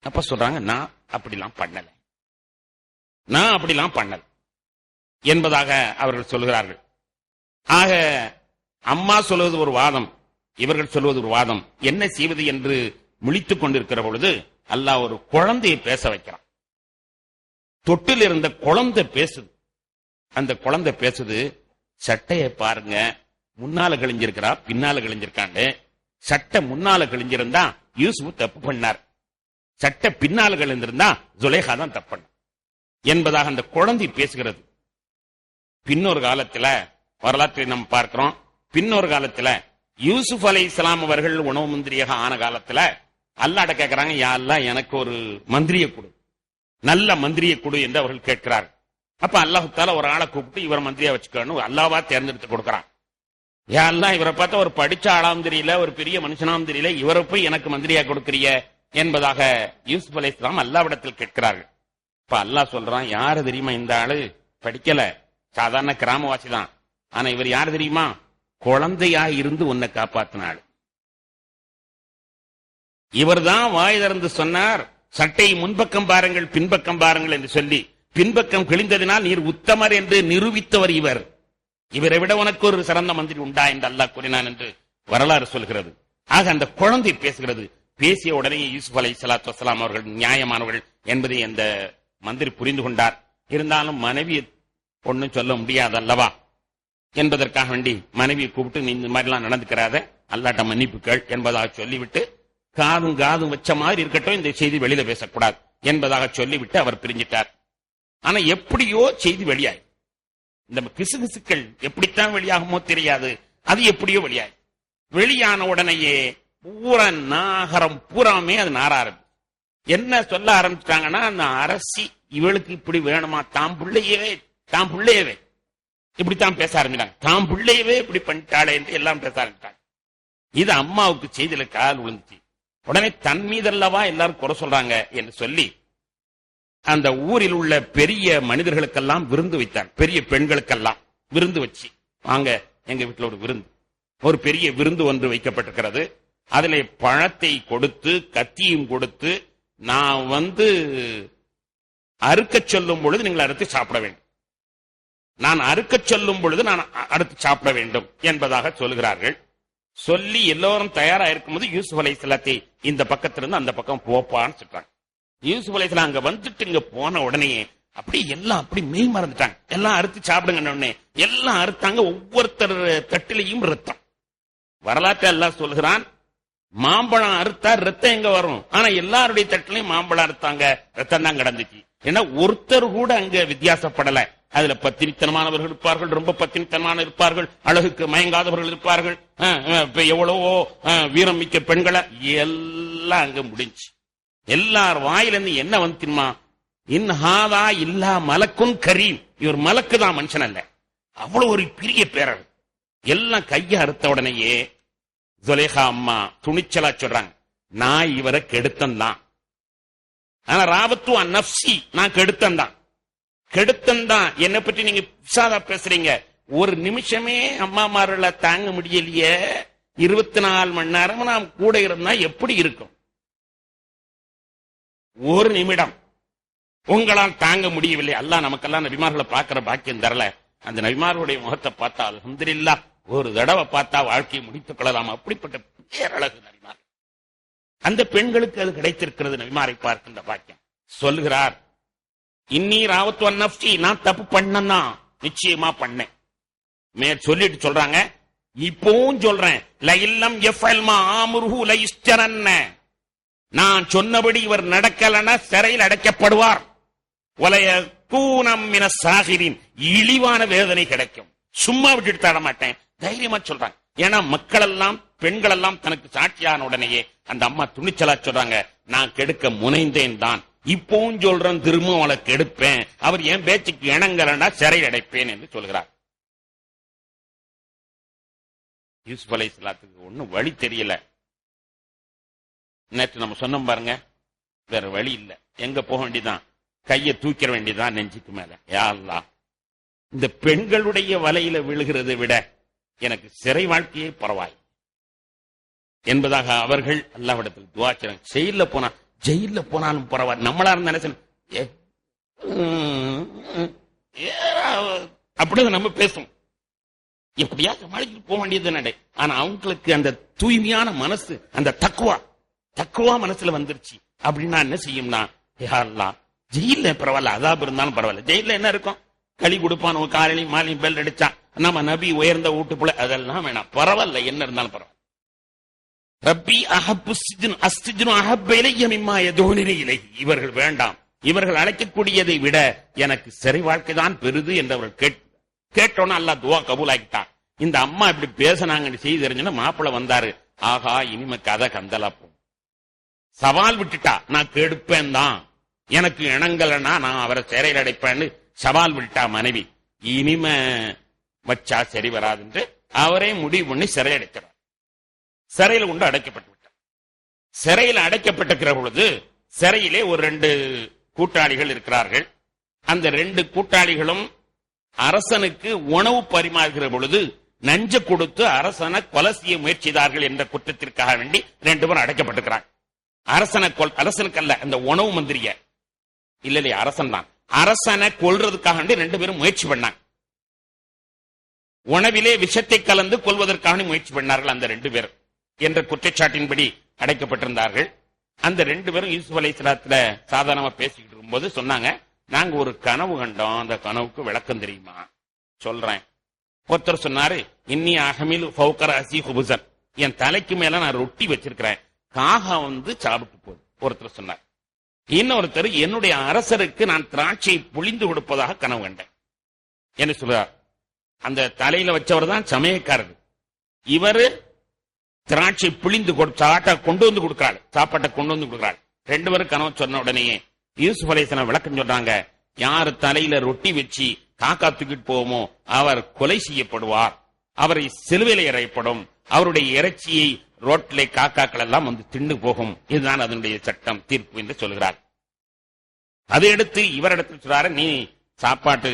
அப்ப சொல்றாங்க, நான் அப்படிலாம் பண்ணல, நான் அப்படிலாம் பண்ணல என்பதாக அவர்கள் சொல்கிறார்கள். ஆக அம்மா சொல்வது ஒரு வாதம், இவர்கள் சொல்வது ஒரு வாதம். என்ன செய்வது என்று முழித்துக் கொண்டிருக்கிற பொழுது அல்லாஹ் ஒரு குழந்தையை பேச வைக்கிறான். தொட்டில் இருந்த குழந்தை பேசுது. அந்த குழந்தை பேசுது, சட்டையை பாருங்க, முன்னால கிழிஞ்சிருக்கிறா, பின்னால கிழிஞ்சிருக்காண்டு. சட்டை முன்னால கிழிஞ்சிருந்தா யூசுப் தப்பு பண்ணார், சட்டை பின்னால கிழிஞ்சிருந்தா ஜுலைஹா தான் தப்பு பண்ண என்பதாக அந்த குழந்தை பேசுகிறது. பின்னொரு காலத்துல வரலாற்றை நம்ம பார்க்கிறோம். பின்னொரு காலத்துல யூசுப் அலைஹிஸ்ஸலாம் அவர்கள் உணவு மந்திரியாக ஆன காலத்துல அல்லாஹ்ட்ட கேட்கிறாங்க, யா அல்லாஹ் எனக்கு ஒரு மந்திரியை கொடு, நல்ல மந்திரியை கொடு என்று அவர்கள் கேட்கிறார்கள். அப்ப அல்லாஹ் தஆலா ஒரு ஆளை கூப்பிட்டு இவரை மந்திரியா வச்சுக்கணும், அல்லாஹ்வா தேர்ந்தெடுத்து கொடுக்கிறான். யா அல்லாஹ், இவரை பார்த்தா ஒரு படிச்ச ஆளாம் தெரியல, ஒரு பெரிய மனுஷனாம் தெரியல, இவரை போய் எனக்கு மந்திரியா கொடுக்கிறிய என்பதாக யூசுப் அலைஹிஸ்ஸலாம் அல்லாஹ்விடத்தில் கேட்கிறார்கள். இப்ப அல்லாஹ் சொல்றான், யாரு தெரியுமா இந்த ஆளு? படிக்கல, சாதாரண கிராமவாசி தான். ஆனா இவர் யாரு தெரியுமா? குழந்தையா இருந்து உன்னை காப்பாத்தினாள். இவர் தான் வாய் திறந்து சொன்னார், சட்டை முன்பக்கம் பாருங்கள் பின்பக்கம் பாருங்கள் என்று சொல்லி, பின்பக்கம் கிழிந்ததினால் நீர் உத்தமர் என்று நிரூபித்தவர் இவர். இவரை விட உனக்கு ஒரு சிறந்த மந்திரி உண்டா என்று அல்லாஹ் கூறினான் என்று வரலாறு சொல்கிறது. ஆக அந்த குழந்தை பேசுகிறது. பேசிய உடனே யூசுப் அலைஹிஸ்ஸலாத்து வஸ்ஸலாம் அவர்கள் நியாயமானவர்கள் என்பதை அந்த மந்திரி புரிந்து கொண்டார். இருந்தாலும் மனைவி ஒன்னும் சொல்ல முடியாது அல்லவா என்பதற்காக வேண்டி மனைவியை கூப்பிட்டு, நீ இந்த மாதிரிலாம் நடந்துக்கிறாத, அல்லாஹ்ட்ட மன்னிப்பு கேள் என்பதாக சொல்லிவிட்டு, காதும் காதும் வச்ச மாதிரி இருக்கட்டும், இந்த செய்தி வெளியில பேசக்கூடாது என்பதாக சொல்லிவிட்டு அவர் பிரிஞ்சிட்டார். ஆனா எப்படியோ செய்தி வெளியாய், இந்த கிசுகிசுக்கள் எப்படித்தான் வெளியாகுமோ தெரியாது, அது எப்படியோ வெளியாய். வெளியான உடனேயே பூரா நாகரம் பூராமே அது நார ஆரம்பிச்சு. என்ன சொல்ல ஆரம்பிச்சிட்டாங்கன்னா, அந்த அரசி இவளுக்கு இப்படி வேணுமா, தாம் பிள்ளையவே இப்படித்தான் பேச ஆரம்பிச்சாங்க. தாம் பிள்ளையவே இப்படி பண்ணிட்டாளே என்று எல்லாம் பேச ஆரம்பிச்சாங்க. இது அம்மாவுக்கு செய்தியில கால் விழுந்துச்சு. உடனே தன் மீதல்லவா எல்லாரும் குறை சொல்றாங்க என்று சொல்லி அந்த ஊரில் உள்ள பெரிய மனிதர்களுக்கெல்லாம் விருந்து வைத்தார். பெரிய பெண்களுக்கெல்லாம் விருந்து வச்சு, வாங்க எங்க வீட்டுல ஒரு விருந்து, ஒரு பெரிய விருந்து ஒன்று வைக்கப்பட்டிருக்கிறது. அதிலே பழத்தை கொடுத்து கத்தியும் கொடுத்து, நான் அறுக்க சொல்லும் பொழுது நீங்கள் அறுத்து சாப்பிட வேண்டும், நான் அறுக்க சொல்லும் பொழுது நான் அறுத்து சாப்பிட வேண்டும் என்பதாக சொல்கிறார்கள். சொல்லி எல்லோரும் தயாரா இருக்கும்போது யூசுப் அலைஹிஸ்ஸலாத்தை இந்த பக்கத்திலிருந்து அந்த பக்கம் போப்பான்னு சொல்றாங்க. யூசுப் அலைஹிஸ்ஸலாம் அங்க வந்துட்டு இங்க போன உடனே அப்படி எல்லாம் அப்படி மெய் மறந்துட்டாங்க. எல்லாம் அறுத்து சாப்பிடுங்க, எல்லாம் அறுத்தாங்க. ஒவ்வொருத்தர் தட்டிலையும் ரத்தம். வரலாற்று எல்லாம் சொல்கிறான், மாம்பழம் அறுத்தா ரத்தம் எங்க வரும், ஆனா எல்லாருடைய தட்டிலையும் மாம்பழம் அறுத்தாங்க, ரத்தம் தான் கிடந்துச்சு. ஏன்னா ஒருத்தர் கூட அங்க வித்தியாசப்படல. அதுல பத்தினித்தனமானவர்கள் இருப்பார்கள், ரொம்ப பத்தினித்தனமான இருப்பார்கள், அழகுக்கு மயங்காதவர்கள் இருப்பார்கள், எவ்வளவோ வீரம் மிக்க பெண்களை, எல்லாம் அங்க முடிஞ்சு. எல்லார் வாயிலிருந்து என்ன வந்து தெரியுமா, இன்ஹாதா இல்லா மலக்குன் கரீம், இவர் மலக்கு தான், மனுஷன் அல்ல. அவ்வளவு ஒரு பெரிய பேரர். எல்லாம் கைய அறுத்த உடனேயே ஜுலேஹா அம்மா துணிச்சலா சொல்றாங்க, நான் இவரை கெடுத்தந்தான், ஆனா ராபத்து அந்நப்சி, நான் கெடுத்தந்தான். என்னை பற்றி நீங்க பிசாதா பேசுறீங்க. ஒரு நிமிஷமே அம்மாமார்களை தாங்க முடியலையே, 24 மணி நேரம் நாம் கூட இருந்தா எப்படி இருக்கும்? ஒரு நிமிடம் உங்களால் தாங்க முடியவில்லை. அல்லாஹ் நமக்கெல்லாம் நபிமார்களை பார்க்கிற பாக்கியம் தரல. அந்த நபிமார்களுடைய முகத்தை பார்த்தா அல்ஹம்துலில்லாஹ், ஒரு தடவை பார்த்தா வாழ்க்கையை முடித்துக் கொள்ளலாம். அப்படிப்பட்ட பேரழகு நபிமார். அந்த பெண்களுக்கு அது கிடைத்திருக்கிறது, நபிமாரை பார்க்கின்ற பாக்கியம். சொல்லுகிறார், இன்னி ராவத்து நஃப்சி, நான் தப்பு பண்ணனா, நிச்சயமா பண்ணேன். சொல்லிட்டு சொல்றாங்க, இப்பவும் சொல்றேன், லஇல்லம் யஃஅல் மா ஆமுருஹு லயிஸ்ஜரன்ன, நான் சொன்னபடி இவர் நடக்கலனா சிறையில் அடைக்கப்படுவார். வலயகூனம் மினஸ் சாகிரின், இழிவான வேதனை கிடைக்கும். சும்மா விட்டுட்டு தர மாட்டேன், தைரியமா சொல்றாங்க. ஏன்னா மக்கள் எல்லாம் பெண்கள் எல்லாம் தனக்கு சாட்சியான உடனேயே அந்த அம்மா துணிச்சலா சொல்றாங்க, நான் கெடுக்க முனைந்தேன் தான், இப்பவும் சொல்றேன், திரும்ப அவளை கெடுப்பேன், அவர் என் பேச்சுக்கு இணங்கலன்னா சிறையில் அடைப்பேன் என்று சொல்கிறார். யூசுப் அலைஹிஸ்ஸலாத்துக்கு ஒன்னும் வழி தெரியல. நேற்று நம்ம சொன்னோம் பாருங்க, வேற வழி இல்ல, எங்க போக வேண்டியதான், கையை தூக்கிற வேண்டியதான் நெஞ்சுக்கு மேல. யா அல்லாஹ், இந்த பெண்களுடைய வலையில விழுகிறதை விட எனக்கு சிறை வாழ்க்கையே பரவாயில்லை என்பதாக அவர்கள் அல்லாஹ்விடத்தில் துஆ செய்றாங்க. ஜெயில போனாலும் பரவாயில்ல, நம்மளா இருந்தா அப்படிதான் நம்ம பேசும், எப்படியா சமாளிச்சுட்டு போக வேண்டியது நடை. ஆனா அவங்களுக்கு அந்த தூய்மையான மனசு, அந்த தக்குவா மனசுல வந்துருச்சு. அப்படின்னா என்ன செய்யும்னா, யா அல்லாஹ், ஜெயில பரவாயில்ல, அதாப் இருந்தாலும் பரவாயில்ல, ஜெயில என்ன இருக்கும், களி கொடுப்பான், காலையிலையும் மாலையும் பெல் அடிச்சான், நம்ம நபி உயர்ந்த வீட்டுக்குள்ள, அதெல்லாம் வேணாம், பரவாயில்ல, என்ன இருந்தாலும் பரவாயில்ல. ரப்பி அஹப்பு அஸ்திஜ்னு அஹப்ப இலைய மிம்மா யதுனினி இலைஹி, இவர்கள் வேண்டாம், இவர்கள் அழைக்கக்கூடியதை விட எனக்கு சிறை வாழ்க்கை தான் பெரிது என்று அவர்கள் கேட்டோன்னு அல்லாஹ் துஆ கபூல் ஆக்கிட்டான். இந்த அம்மா இப்படி பேசினாங்கன்னு செய்தி தெரிஞ்சுன்னா மாப்பிள்ள வந்தாரு, ஆகா இனிமே கதை கந்தலா போகும். சவால் விட்டுட்டா, நான் கெடுப்பேன் தான், எனக்கு இணங்கலன்னா நான் அவரை சிறையில் அடைப்பேன்னு சவால் விட்டா மனைவி. இனிமே வச்சா சரி வராதுன்னு அவரே முடிவு பண்ணி சிறை அடைக்கிறார். சிறையில் கொண்டு அடைக்கப்பட்டு விட்டார். சிறையில் அடைக்கப்பட்டிருக்கிற பொழுது சிறையிலே ஒரு 2 கூட்டாளிகள் இருக்கிறார்கள். அந்த 2 கூட்டாளிகளும் அரசனுக்கு உணவு பரிமாறுகிற பொழுது நஞ்ச கொடுத்து அரசனை கொலை செய்ய முயற்சி செய்தார்கள் என்ற குற்றத்திற்காக வேண்டி 2 பேரும் அடைக்கப்பட்டிருக்கிறாங்க. அரசனுக்கு அல்ல, அந்த உணவு மந்திரிய இல்லையா, அரசன் தான். அரசனை கொல்றதுக்காக வேண்டி 2 பேரும் முயற்சி பண்ணாங்க. உணவிலே விஷத்தை கலந்து கொல்வதற்காக முயற்சி பண்ணார்கள் அந்த 2 பேர் என்ற குற்றச்சாட்டின்படி அடைக்கப்பட்டிருந்தார்கள். அந்த 2 பேரும் யூசுப் அலைஹிஸ்ஸலாத்துல சாதாரணமா பேசிக்கிட்டு இருக்கும்போது சொன்னாங்க, நாங்க ஒரு கனவு கண்டோம், அந்த கனவுக்கு விளக்கம் தெரியுமா? சொல்றேன். ஒருத்தர் சொன்னாரு, இன்னி அஹமில் ஃபௌக ரஸி குபுஸன், என் தலைக்கு மேல நான் ரொட்டி வச்சிருக்கிறேன், காகா சாப்பிட்டு போகுது. ஒருத்தர் சொன்னார். இன்னொருத்தர், என்னுடைய அரசருக்கு நான் திராட்சை புளிந்து கொடுப்பதாக கனவு கண்டேன் என்று சொல்றார். அந்த தலையில வச்சவர் தான் சமயக்காரர். இவரு திராட்சை பிழிந்து சாப்பாட்டை கொண்டு வந்து கொடுக்கிறாள். ரெண்டு பேரும் கனவு சொன்ன உடனே யூசுப் அலைஹிஸ்ஸலாம் விளக்கம் சொல்றாங்க, யாரு தலையில ரொட்டி வச்சு காக்கா தூக்கிட்டு போவோமோ அவர் கொலை செய்யப்படுவார், அவரை சிலுவையில இறைப்படும், அவருடைய இறைச்சியை ரோட்டிலே காக்காக்கள் எல்லாம் வந்து திண்டு போகும். இதுதான் அதனுடைய சட்டம், தீர்ப்பு என்று சொல்கிறார். அதை எடுத்து இவரிடத்தில் சொல்றாரு, நீ சாப்பாட்டு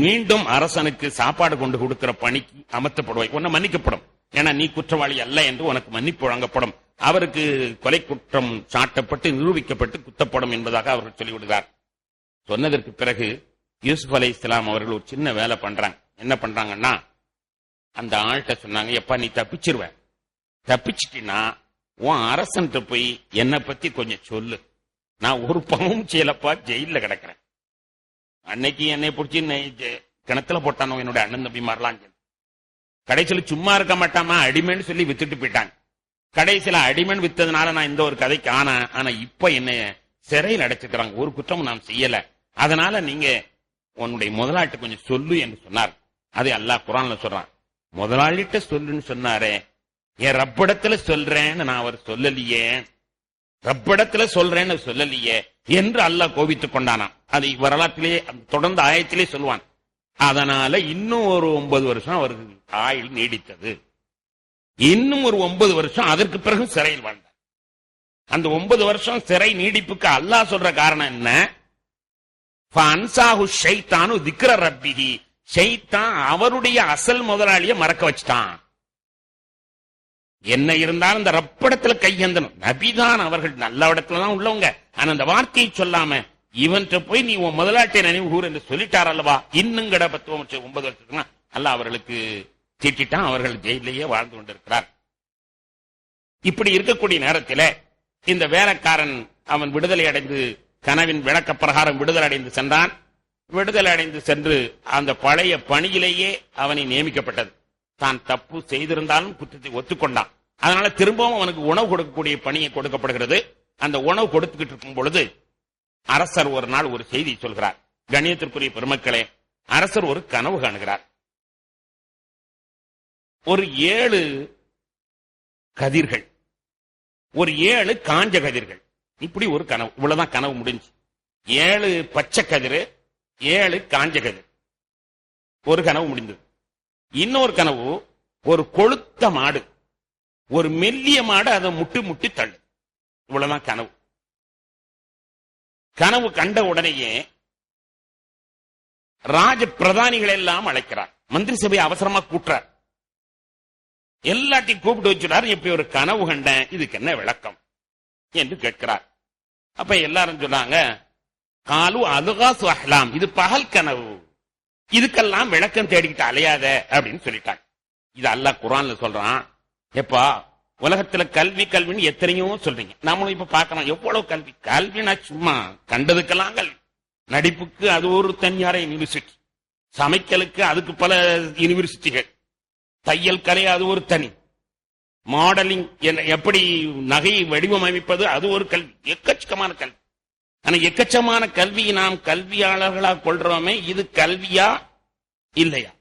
மீண்டும் அரசனுக்கு சாப்பாடு கொண்டு கொடுக்கிற பணிக்கு அமர்த்தப்படுவாய், உன்னை மன்னிக்கப்படும், ஏன்னா நீ குற்றவாளி அல்ல என்று உனக்கு மன்னிப்பு வழங்கப்படும், அவருக்கு கொலை குற்றம் சாட்டப்பட்டு நிரூபிக்கப்பட்டு குத்தப்படும் என்பதாக அவர்கள் சொல்லிவிடுகிறார். சொன்னதற்கு பிறகு யூசுப் அலைஹிஸ்ஸலாம் அவர்கள் ஒரு சின்ன வேலை பண்றாங்க. என்ன பண்றாங்கன்னா, அந்த ஆள்கிட்ட சொன்னாங்க, எப்பா நீ தப்பிச்சிருவ, தப்பிச்சிட்டினா உன் அரசன்ட்டு போய் என்னை பத்தி கொஞ்சம் சொல்லு, நான் ஒரு பாவம் செய்யலப்பா, ஜெயில கிடக்கிறேன், அன்னைக்கு என்னை பிடிச்சி கிணத்துல போட்டானோ என்னோட அண்ணன் தம்பி மாறலாம், கடைசியில சும்மா இருக்க மாட்டாமா அடிமைன்னு சொல்லி வித்துட்டு போயிட்டாங்க. கடைசியில அடிமன் வித்ததுனால நான் இந்த ஒரு கதைக்கு ஆனா இப்ப என்ன சிறையில் அடைச்சிருக்கிறாங்க, ஒரு குற்றமும் நாம் செய்யல, அதனால நீங்க உன்னுடைய முதலாளிட்ட கொஞ்சம் சொல்லு என்று சொன்னார். அதை அல்லாஹ் குர்ஆன்ல சொல்றான், முதலாளிட்ட சொல்லுன்னு சொன்னாரே, என் ரப்பிடத்துல சொல்றேன்னு நான் அவர் சொல்லலையே, ரப்பிடத்துல சொல்றேன்னு சொல்லலையே என்று அல்லாஹ் கோபித்துக் கொண்டானாம். அதை வரலாற்றிலே தொடர்ந்து ஆயத்திலே சொல்லுவான். அதனால இன்னும் ஒரு 9 வருஷம் அவருக்கு ஆயுள் நீடித்தது. இன்னும் ஒரு 9 வருஷம் அதற்கு பிறகு சிறையில் வாழ்ந்தார். அந்த 9 வருஷம் சிறை நீடிப்புக்கு அல்லாஹ் சொல்ற காரணம் என்ன? ஃபஅன்சாஹு ஷைத்தானு திக்ர ரப்பிஹி, ஷைத்தான் அவருடைய அசல் முதலாளியை மறக்க வச்சிட்டான். என்ன இருந்தாலும் இந்த ரப்பிடத்துல கையந்தனும், நபிதான் அவர்கள் நல்ல இடத்துலதான் உள்ளவங்க, ஆனா அந்த வார்த்தையை சொல்லாம இவன்கிட்ட போய் நீ உன் முதலாளியை நினைவு கூறு என்று சொல்லிட்டார் அல்லவா, இன்னும் கட 9 வருஷத்துக்கு அல்லாஹ் அவர்களுக்கு திட்டான். அவர்கள் ஜெயிலேயே வாழ்ந்து கொண்டிருக்கிறார். இப்படி இருக்கக்கூடிய நேரத்தில் இந்த வேலைக்காரன் அவன் விடுதலை அடைந்து கனவின் விளக்க பிரகாரம் விடுதலை அடைந்து சென்றான். விடுதலை அடைந்து சென்று அந்த பழைய பணியிலேயே அவனை நியமிக்கப்பட்டது. தான் தப்பு செய்திருந்தாலும் குற்றத்தை ஒத்துக்கொண்டான். அதனால திரும்பவும் அவனுக்கு உணவு கொடுக்கக்கூடிய பணியை கொடுக்கப்படுகிறது. அந்த உணவு கொடுத்துக்கிட்டு இருக்கும் பொழுது அரசர் ஒரு நாள் ஒரு செய்தி சொல்கிறார். கண்ணியத்திற்குரிய பெருமக்களே, அரசர் ஒரு கனவு காணுகிறார். ஒரு 7 கதிர்கள், ஒரு 7 காஞ்ச கதிர்கள், இப்படி ஒரு கனவு. இவ்வளவுதான் கனவு முடிஞ்சு. 7 பச்சை கதிர், 7 காஞ்ச கதிர், ஒரு கனவு முடிந்தது. இன்னொரு கனவு, ஒரு கொளுத்த மாடு, ஒரு மெல்லிய மாடு அதை முட்டி முட்டி தள்ளு. இவ்வளவுதான் கனவு. கனவு கண்ட உடனேயே ராஜ பிரதானிகள் எல்லாம் அழைக்கிறார். மந்திரி சபை அவசரமா கூட்டுறார். எல்லாத்தையும் கூப்பிட்டு வச்சுட்டார். இப்ப ஒரு கனவு கண்டேன், இதுக்கு என்ன விளக்கம் என்று கேட்கிறார். அப்ப எல்லாரும் சொன்னாங்க, காலு அலுகாசு அஹ்லாம், இது பகல் கனவு, இதுக்கெல்லாம் விளக்கம் தேடிக்கிட்டு அலையாத அப்படின்னு சொல்லிட்டாங்க. இது அல்லாஹ் குர்ஆன்ல சொல்றான். எப்பா உலகத்துல கல்வி கல்வின்னு எத்தனையோ சொல்றீங்க, நாமளும் இப்ப பாக்கிறோம் எவ்வளவு கல்வி. கல்வினா சும்மா கண்டதுக்கெல்லாம் கல்வி. நடிப்புக்கு அது ஒரு தனியார யூனிவர்சிட்டி, சமைக்கலுக்கு அதுக்கு பல யூனிவர்சிட்டிகள், தையல் கலை அது ஒரு தனி, மாடலிங் எப்படி நகை வடிவமைப்பது அது ஒரு கல்வி, எக்கச்சக்கமான கல்வி. ஆனா எக்கச்சக்கமான கல்வியை நாம் கல்வியாளர்களாக கொள்றோமே, இது கல்வியா இல்லையா?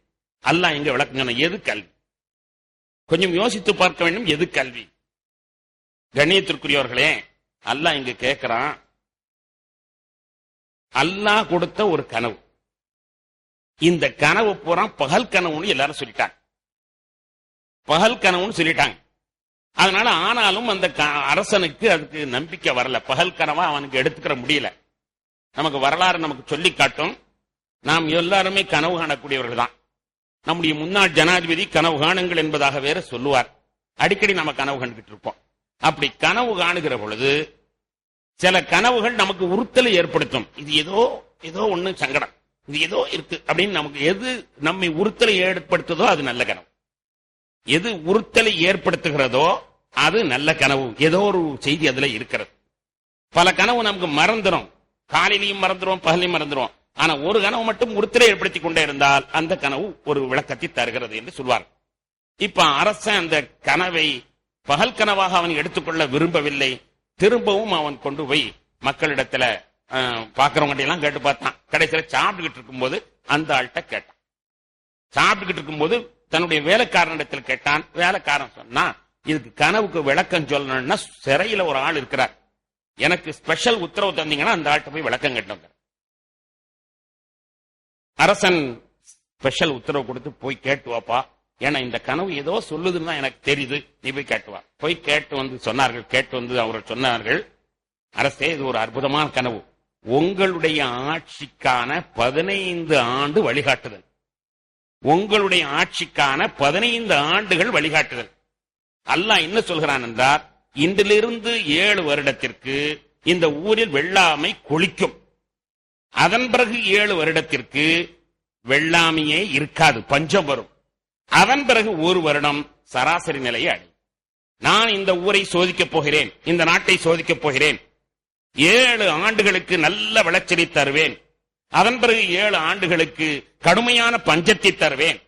அல்லாஹ் எங்க விளக்குங்க, எது கல்வி? கொஞ்சம் யோசித்து பார்க்க வேண்டும், எது கல்வி? கண்ணியத்திற்குரியவர்களே, அல்லாஹ் இங்க கேட்கிறான். அல்லாஹ் கொடுத்த ஒரு கனவு, இந்த கனவு பூரா பகல் கனவுன்னு எல்லாரும் சொல்லிட்டாங்க. பகல் கனவுன்னு சொல்லிட்டாங்க. அதனால ஆனாலும் அந்த அரசனுக்கு அதுக்கு நம்பிக்கை வரல. பகல் கனவா அவனுக்கு எடுத்துக்கிற முடியல. நமக்கு வரலாறு நமக்கு சொல்லி காட்டும். நாம் எல்லாருமே கனவு காணக்கூடியவர்கள் தான். நம்முடைய முன்னாள் ஜனாதிபதி கனவு காணுங்கள் என்பதாக வேற சொல்லுவார். அடிக்கடி நம்ம கனவு கண்டுகிட்டு இருப்போம். அப்படி கனவு காணுகிற பொழுது சில கனவுகள் நமக்கு உறுத்தலை ஏற்படுத்தும். இது ஏதோ ஒண்ணு சங்கடம், இது ஏதோ இருக்கு அப்படின்னு நமக்கு எது நம்மை உறுத்தலை ஏற்படுத்துதோ அது நல்ல கனவு. எது உறுத்தலை ஏற்படுத்துகிறதோ அது நல்ல கனவு. ஏதோ ஒரு செய்தி அதுல இருக்கிறது. பல கனவு நமக்கு மறந்துடும், காலையிலையும் மறந்துடும், பகலையும் மறந்துடும். ஆனா ஒரு கனவு மட்டும் உறுத்தலை ஏற்படுத்திக் கொண்டே இருந்தால் அந்த கனவு ஒரு விளக்கத்தை தருகிறது என்று சொல்வார். இப்ப அரசன் அந்த கனவை பகல் கனவாக அவன் எடுத்துக்கொள்ள விரும்பவில்லை. திரும்பவும் அவன் கொண்டு போய் மக்களிடத்துல பாக்குறவங்க எல்லாம் கேட்டு பார்த்தான். கடைசியில சாப்பிட்டுக்கிட்டு இருக்கும்போது அந்த ஆள்கிட்ட கேட்டான். சாப்பிட்டுக்கிட்டு இருக்கும்போது தன்னுடைய வேலைக்காரனிடத்தில் கேட்டான். வேலைக்காரன் சொன்னா, இதுக்கு கனவுக்கு விளக்கம் சொல்லணும்னா சிறையில ஒரு ஆள் இருக்கிறார், எனக்கு ஸ்பெஷல் உத்தரவு தந்தீங்கன்னா அந்த ஆள்கிட்ட போய் விளக்கம் கேட்டு. அரசன் ஸ்பெஷல் உத்தரவு கொடுத்து போய் கேட்டு வாப்பா, ஏன்னா இந்த கனவு ஏதோ சொல்லுதுன்னா எனக்கு தெரியுது, நீ போய் கேட்டு வா. போய் கேட்டு வந்து சொன்னார்கள். கேட்டு வந்து அவர்கள் சொன்னார்கள், அரசே இது ஒரு அற்புதமான கனவு. உங்களுடைய ஆட்சிக்கான 15 ஆண்டு வழிகாட்டுதல். உங்களுடைய ஆட்சிக்கான 15 ஆண்டுகள் வழிகாட்டுதல். அல்லாஹ் என்ன சொல்கிறான் என்றால், இன்றிலிருந்து 7 வருடத்திற்கு இந்த ஊரில் வெள்ளாமை கொளிக்கும். அதன் பிறகு 7 வருடத்திற்கு வெள்ளாமையே இருக்காது, பஞ்சம் வரும். அதன் பிறகு 1 வருடம் சராசரி நிலையை அடையும். நான் இந்த ஊரை சோதிக்கப் போகிறேன், இந்த நாட்டை சோதிக்கப் போகிறேன். 7 ஆண்டுகளுக்கு நல்ல விளைச்சலை தருவேன். அதன் பிறகு 7 ஆண்டுகளுக்கு கடுமையான பஞ்சத்தை தருவேன்.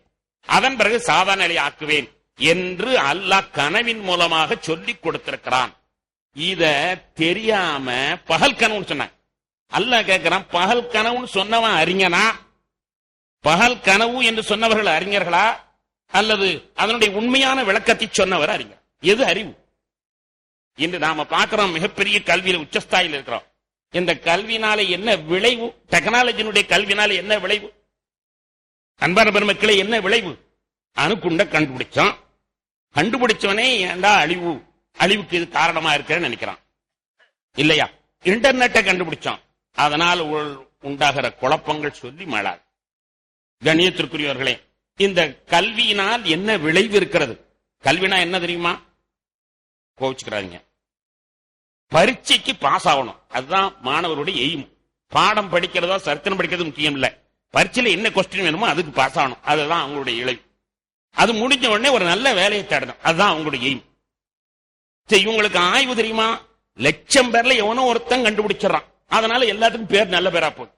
அதன் பிறகு சாதாரண நிலை ஆக்குவேன் என்று அல்லாஹ் கனவின் மூலமாக சொல்லிக் கொடுத்திருக்கிறான். இத தெரியாம பகல் கனவுன்னு சொன்னாங்க. அல்லாஹ் கேட்கிறான், பகல் கனவுன்னு சொன்னவன் அறிஞனா? பகல் கனவு என்று சொன்னவர்கள் அறிஞர்களா, அல்லது அதனுடைய உண்மையான விளக்கத்தை சொன்னவர் அறிஞர்? எது அறிவு? இன்று நாம பார்க்கிறோம், மிகப்பெரிய கல்வியில உச்சஸ்தாயில் இருக்கிறோம். இந்த கல்வினால என்ன விளைவு? டெக்னாலஜியினுடைய கல்வினால என்ன விளைவு? அன்பான பெருமக்களே, என்ன விளைவு? அணுகுண்ட கண்டுபிடிச்சான். கண்டுபிடிச்சவனே ஏண்டா அழிவு, அழிவுக்கு இது காரணமா இருக்கிறேன்னு நினைக்கிறான் இல்லையா? இன்டர்நெட்டை கண்டுபிடிச்சான். அதனால் உண்டாகிற குழப்பங்கள் சொல்லி மாளாது. கண்ணியத்திற்குரியவர்களே, இந்த கல்வியினால் என்ன விளைவு இருக்கிறது? கல்வினா என்ன தெரியுமா? கோவிச்சுக்கிறாங்க, பரீட்சைக்கு பாஸ் ஆகணும். அதுதான் மாணவருடைய எய்ம். பாடம் படிக்கிறதா சரித்திரம் படிக்கிறது முக்கியம் இல்ல. பரீட்சையில என்ன கொஸ்டின் வேணுமோ அதுக்கு பாஸ் ஆகணும். அதுதான் அவங்களுடைய இலக்கு. அது முடிஞ்ச உடனே ஒரு நல்ல வேலையை தேடணும். அதுதான் அவங்களுடைய எய்ம். இவங்களுக்கு ஆய்வு தெரியுமா? 1,00,000 பேர்ல எவனோ ஒருத்தன் கண்டுபிடிச்சிடறான். அதனால எல்லாத்துக்கும் பேர் நல்ல பேரா போகுது.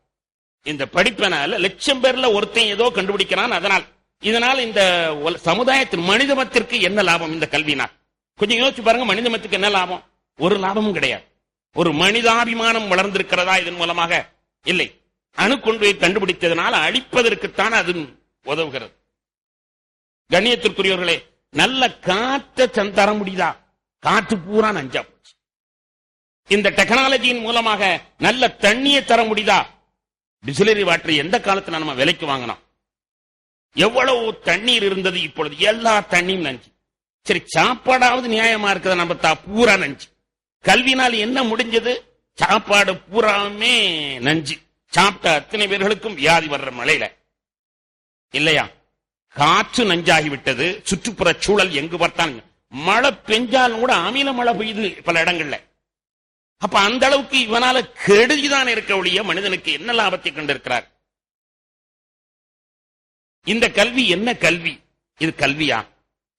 இந்த படிப்பனால 1,00,000 பேர்ல ஒருத்தன் ஏதோ கண்டுபிடிக்கிறான். இதனால் இந்த சமுதாயத்தின் மனிதமத்திற்கு என்ன லாபம் இந்த கல்வினால்? கொஞ்சம் யோசிச்சு பாருங்க. மனிதமத்துக்கு என்ன லாபம்? ஒரு லாபமும் கிடையாது. ஒரு மனிதாபிமானம் வளர்ந்திருக்கிறதா இதன் மூலமாக? இல்லை. அணுக்கொன்றை கண்டுபிடித்ததனால் அழிப்பதற்குத்தான் அது உதவுகிறது. கண்ணியத்திற்குரியவர்களே, நல்ல காற்றை தர முடியுதா? காற்று பூரா நஞ்சா போச்சு. இந்த டெக்னாலஜியின் மூலமாக நல்ல தண்ணியை தர முடியுதா? டிஸ்டிலரி வாட்டர் எந்த காலத்துல நம்ம விலைக்கு வாங்கினோம்? எவ்வளவு தண்ணீர் இருந்தது, இப்பொழுது எல்லா தண்ணியும் நஞ்சு. சரி, சாப்பாடாவது நியாயமா இருக்கிறத நம்ம பூரா நஞ்சு. கல்வினால் என்ன முடிஞ்சது? சாப்பாடு பூராமே நஞ்சு. சாப்பிட்ட அத்தனை பேர்களுக்கும் வியாதி வர்ற மழையில இல்லையா? காற்று நஞ்சாகிவிட்டது. சுற்றுப்புற சூழல் எங்கு பார்த்தாலும் மழை பெஞ்சாலும் கூட அமில மழை பெய்யுது பல இடங்கள்ல. அப்ப அந்த அளவுக்கு இவனால கெடுதிதான் இருக்க ஒழிய மனிதனுக்கு என்ன லாபத்தை கண்டிருக்கிறார்? இந்த கல்வி என்ன கல்வி? இது கல்வியா?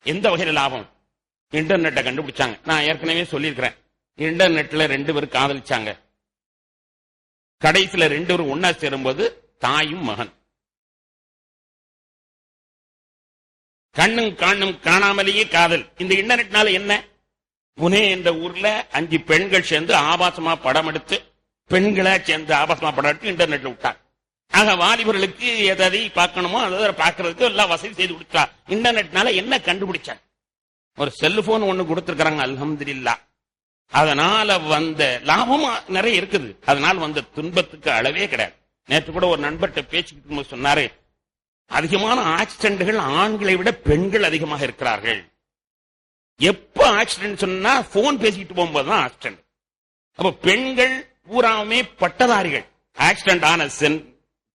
எந்த வகையில லாபம்? இன்டர்நெட்டை கண்டுபிடிச்சாங்க. நான் ஏற்கனவே சொல்லியிருக்கிறேன், இன்டர்நெட்ல 2 பேர் காதலிச்சாங்க. கடைசியில 2 பேரும் ஒன்னா சேரும்போது தாயும் மகன். கண்ணும் காணும் காணாமலேயே காதல். இந்த இன்டர்நெட்னால என்ன? புனே என்ற ஊர்ல 5 பெண்கள் சேர்ந்து ஆபாசமா படம் எடுத்து, பெண்களை சேர்ந்து ஆபாசமா படம் எடுத்து இன்டர்நெட்ல விட்டாங்க. ஆக வாலிபர்களுக்கு எதை பார்க்கணுமோ அதை பார்க்கறதுக்கு எல்லாம் வசதி செய்து கொடுத்தா. இன்டர்நெட்னால என்ன கண்டுபிடிச்சாங்க? ஒரு செல்போன் ஒண்ணு கொடுத்திருக்கிறாங்க, அல்ஹம்துலில்லாஹ். அதனால வந்த லாபம் நிறைய இருக்குது. அதனால வந்த துன்பத்துக்கு அளவே கிடையாது. நேற்று கூட ஒரு நண்பர்கிட்ட பேசிக்கிட்டு சொன்னாரு, அதிகமான ஆக்சிடென்ட்கள் ஆண்களை விட பெண்கள் அதிகமாக இருக்கிறார்கள். எப்ப ஆக்சிடென்ட் சொன்னா போன் பேசிக்கிட்டு போகும்போதுதான் ஆக்சிடென்ட். அப்ப பெண்கள் பூராமே பட்டதாரிகள். ஆக்சிடென்ட் ஆன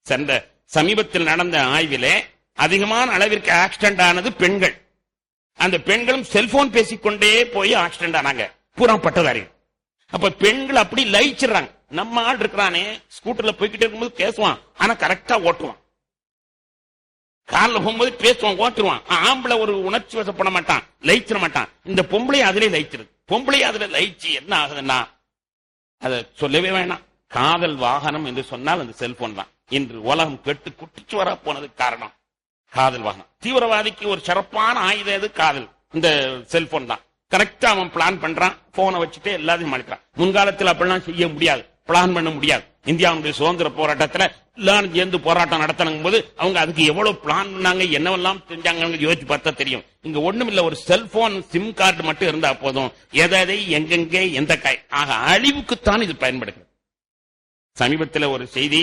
சென்ற சமீபத்தில் நடந்த ஆய்விலே அதிகமான அளவிற்கு ஆக்சிடென்ட் ஆனது பெண்கள். அந்த பெண்களும் செல்போன் பேசிக்கொண்டே போய் ஆக்சிடென்ட் ஆனாங்க, பூரா பட்டதாரிகள். அப்ப பெண்கள் அப்படி லயிச்சிடறாங்க. நம்ம ஆள் இருக்கிறானே, ஸ்கூட்டர்ல போய்கிட்டே இருக்கும்போது பேசுவான், ஆனா கரெக்டா ஓட்டுவான். காரில் போகும்போது பேசுவான், ஓட்டுருவான். ஆம்பளை ஒரு உணர்ச்சி வசப்பட மாட்டான், லயிச்சிட மாட்டான். இந்த பொம்பளை அதிலே லயிச்சிருது. பொம்பளை அதுல லயிச்சு என்ன ஆகுதுன்னா, அதை சொல்லவே வேணாம். காதல் வாகனம் என்று சொன்னால் அந்த செல்போன் தான். இன்று உலகம் கெட்டு குட்டிச்சு வர போனதுக்கு காரணம் காதல் வாகனம். தீவிரவாதிக்கு ஒரு சிறப்பான ஆயுதம் எது? காதல். இந்த செல்போன் தான். கரெக்டா அவன் பிளான் பண்றான், போனை வச்சுட்டு எல்லாத்தையும் மாளிக்கிறான். முன்காலத்தில் அப்படிலாம் செய்ய முடியாது. பிளான் பண்ண முடியாது. இந்தியாவுடைய சுதந்திர போராட்டத்துல எல்லாரும் சேர்ந்து போராட்டம் நடத்தணும் போது அவங்க அதுக்கு எவ்வளவு பிளான் பண்ணாங்க, என்னவெல்லாம் செஞ்சாங்க யோசிச்சு பார்த்தா தெரியும். இங்க ஒண்ணும் இல்ல, ஒரு செல்போன் சிம் கார்டு மட்டும் இருந்தா போதும், எதை எங்கெங்கே எந்த ஆக அழிவுக்குத்தான் இது பயன்படுகிறது. சமீபத்தில் ஒரு செய்தி,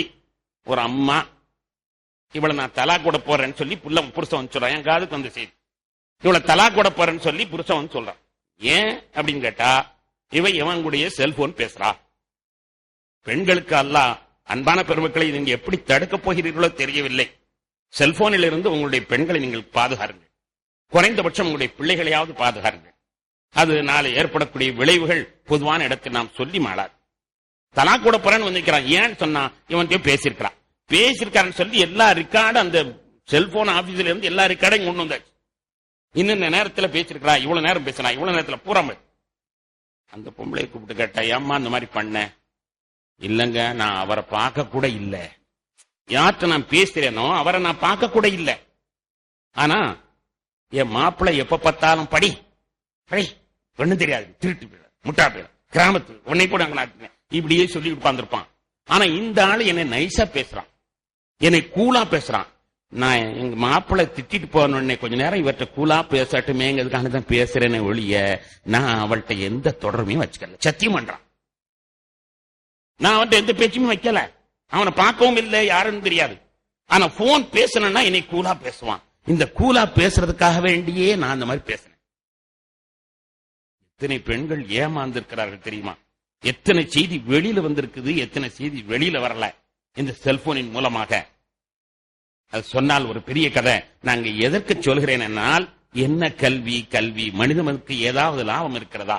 ஒரு அம்மா இவளை நான் தலா கூட போறேன்னு சொல்லி புருஷன் சொல்றான். என் காதுக்கு வந்த செய்தி, இவளை தலா கூட போறேன்னு சொல்லி புருஷன் சொல்றான். ஏன் அப்படின்னு கேட்டா, இவன் கூடிய செல்போன் பேசுறா. பெண்களுக்கு அல்லாஹ் அன்பான பெருமக்களை நீங்க எப்படி தடுக்கப் போகிறீர்களோ தெரியவில்லை. செல்போனில் இருந்து உங்களுடைய பெண்களை நீங்கள் பாதுகாருங்கள். குறைந்தபட்சம் உங்களுடைய பிள்ளைகளையாவது பாதுகாருங்கள். அது நாளை ஏற்படக்கூடிய விளைவுகள் பொதுவான இடத்தில் நாம் சொல்லி மாளாது. தலா கூட போறேன்னு வந்திருக்கிறான். ஏன்னு சொன்னா இவன் பேசியிருக்கான்னு சொல்லி எல்லா ரெக்கார்டும் அந்த செல்போன் ஆபீஸ்ல இருந்து எல்லா ரெக்கார்டையும் கொண்டு வந்தாச்சு. இன்னும் நேரத்தில் பேசியிருக்கிறா, இவ்வளவு நேரம் பேசினா, இவ்வளவு நேரத்தில் பூரா. அந்த பொம்பளை கூப்பிட்டு கேட்டா, ஏம்மா இந்த மாதிரி பண்ண? இல்லங்க, நான் அவரை பார்க்க கூட இல்ல. யார்கிட்ட நான் பேசுறேனோ அவரை நான் பார்க்க கூட இல்ல. ஆனா என் மாப்பிள்ளை எப்ப பார்த்தாலும் படி ஒண்ணும் தெரியாது, திருட்டு போயிட, முட்டா போயிட, கிராமத்து உன்னை கூட இப்படியே சொல்லி உட்கார்ந்துருப்பான். ஆனா இந்த ஆளு என்னை நைஸா பேசுறான், என்னை கூலா பேசுறான். நான் எங்க மாப்பிள்ளை திட்டிட்டு போன கொஞ்ச நேரம் இவர்கிட்ட கூலா பேசட்டுமேங்கிறதுக்காக தான் பேசுறேன்னு ஒழிய நான் அவள்கிட்ட எந்த தொடர்பையும் வச்சுக்கல. சத்தியம் பண்றான். நான் அவன்கிட்ட எந்த பேச்சுமே வைக்கல. அவனை பார்க்கவும் இல்லை, யாருன்னு தெரியாது. ஆனா போன் பேசணும்னா என்னை கூலா பேசுவான். இந்த கூலா பேசுறதுக்காக வேண்டியே நான் அந்த மாதிரி பேசினேன். எத்தனை பெண்கள் ஏமாந்திருக்கிறார்கள் தெரியுமா? எத்தனை செய்தி வெளியில வந்திருக்குது, எத்தனை செய்தி வெளியில வரல இந்த செல்போனின் மூலமாக. அது சொன்னால் ஒரு பெரிய கதை. நாங்க எதற்கு சொல்கிறேன் என்னால், என்ன கல்வி மனிதனுக்கு ஏதாவது லாபம் இருக்கிறதா?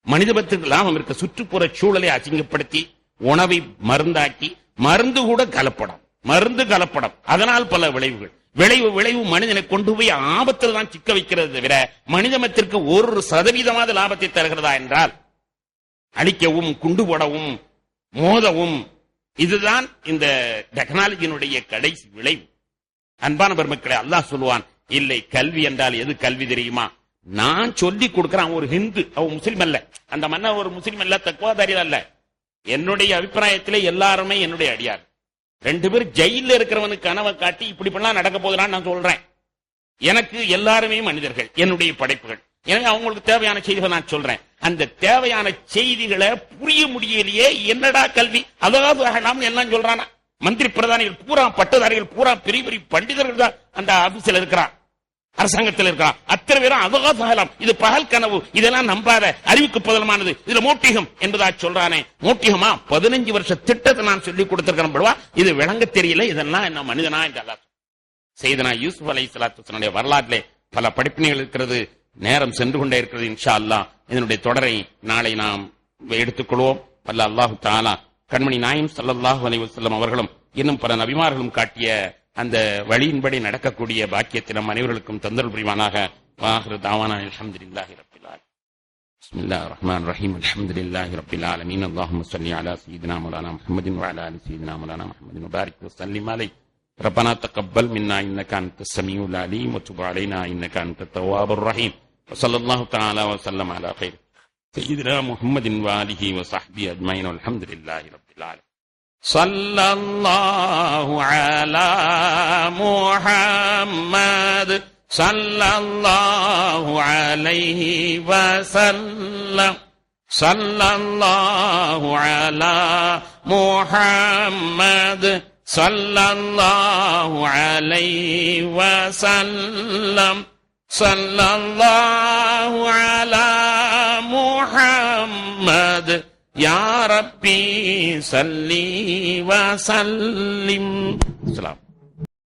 மனிதபத்திற்கு லாபம் இருக்க, சுற்றுப்புற சூழலை அசிங்கப்படுத்தி உணவை மருந்தாக்கி, மருந்து கூட கலப்படம், அதனால் பல விளைவு மனிதனை கொண்டு போய் ஆபத்தில் தான் சிக்க வைக்கிறது தவிர மனிதமத்திற்கு 1% லாபத்தை தருகிறதா என்றால் அழிக்கவும், குண்டு போடவும், மோதவும், இதுதான் இந்த டெக்னாலஜியினுடைய கடைசி விளைவு. அன்பான பெருமக்களை, அல்லாஹ் சொல்லுவான், இல்லை கல்வி என்றால் எது கல்வி தெரியுமா? நான் சொல்லி கொடுக்கிறேன். ஒரு ஹிந்து, அவன் முஸ்லிம் அல்ல, அந்த மன்னர் ஒரு முஸ்லிம் அல்ல, தக்குவாதாரி அல்ல. என்னுடைய அபிப்பிராயத்திலே எல்லாருமே என்னுடைய அடியார். 2 பேர் ஜெயில இருக்கிறவனுக்கு கனவை காட்டி இப்படி பண்ணலாம் நடக்க போதுதான் நான் சொல்றேன். எனக்கு எல்லாருமே மனிதர்கள், என்னுடைய படைப்புகள். எனவே அவங்களுக்கு தேவையான செய்திகள் நான் சொல்றேன். அந்த தேவையான செய்திகளை புரிய முடியலையே. என்னடா கல்வி, அதாவது எல்லாம் சொல்றானா? மந்திரி பிரதானிகள் பூரா, பட்டதாரிகள் பூரா, பெரிய பெரிய பண்டிதர்கள் தான் அந்த ஆபீஸ்ல இருக்கிறான், அரசாங்கத்தில் இருக்கிறான். அத்தனை பேரும் அவகாசம், இது பகல் கனவு, இதெல்லாம் நம்பாத, அறிவுக்கு புதலமானது, இதுல மோட்டிகம் என்பதா சொல்றானே. மோட்டிகமா? 15 வருஷ திட்டத்தை நான் சொல்லி கொடுத்திருக்கிறேன். இது விளங்க தெரியல, இதெல்லாம் என்ன மனிதனா என்று செய்தனா யூசுப் அலைஹிஸ்ஸலாத்துடைய வரலாற்றிலே பல படிப்பினைகள் இருக்கிறது. நேரம் சென்று கொண்டே இருக்கிறது. இன்ஷா அல்லாஹ் இதனுடைய தொடரை நாளை நாம் எடுத்துக்கொள்வோம். வல்ல அல்லாஹு தஆலா கண்மணி நாயகம் ஸல்லல்லாஹு அலைஹி வஸல்லம் அவர்களும் இன்னும் பல நபிமார்களும் காட்டிய அந்த வழியின்படி நடக்கக்கூடிய பாக்கியத்தை நம் அனைவர்களுக்கும் தந்தருள் புரிவானாக. வாஹிரு தாவானா அல்ஹம்துலில்லாஹி ரப்பில் ஆலமீன். பிஸ்மில்லாஹிர் ரஹ்மானிர் ரஹீம். அல்ஹம்துலில்லாஹி ரப்பில் ஆலமீன். அல்லாஹும்ம ஸல்லி அலா சய்யிதினா மௌலானா முஹம்மதின் வ அலா ஆலி சய்யிதினா மௌலானா முஹம்மதின் வ பாரிக் வ ஸல்லிம் அலைஹி. ரப்பனா தகப்பல் மின்னா இன்னக அன்தஸ் ஸமீஉல் அலீம் வ துப் அலைனா இன்னக அன்தத் தவ்வாபுர் ரஹீம். வ ஸல்லல்லாஹு தஆலா வ ஸல்லம் அலா கைர் சய்யிதினா முஹம்மதின் வ ஆலிஹி வ ஸஹ்பிஹி அஜ்மஈன். அல்ஹம்துலில்லாஹி ரப்பில் ஆலமீன். ஸல்லல்லாஹு அலா முஹம்மத் ஸல்லல்லாஹு அலைஹி வஸல்லம். ஸல்லல்லாஹு அலா முஹம்மத் ஸல்லல்லாஹு அலைஹி வஸல்லம். ஸல்லல்லாஹு அலா முஹம்மத் யா ரப்பி ஸல்லி வ ஸல்லிம்.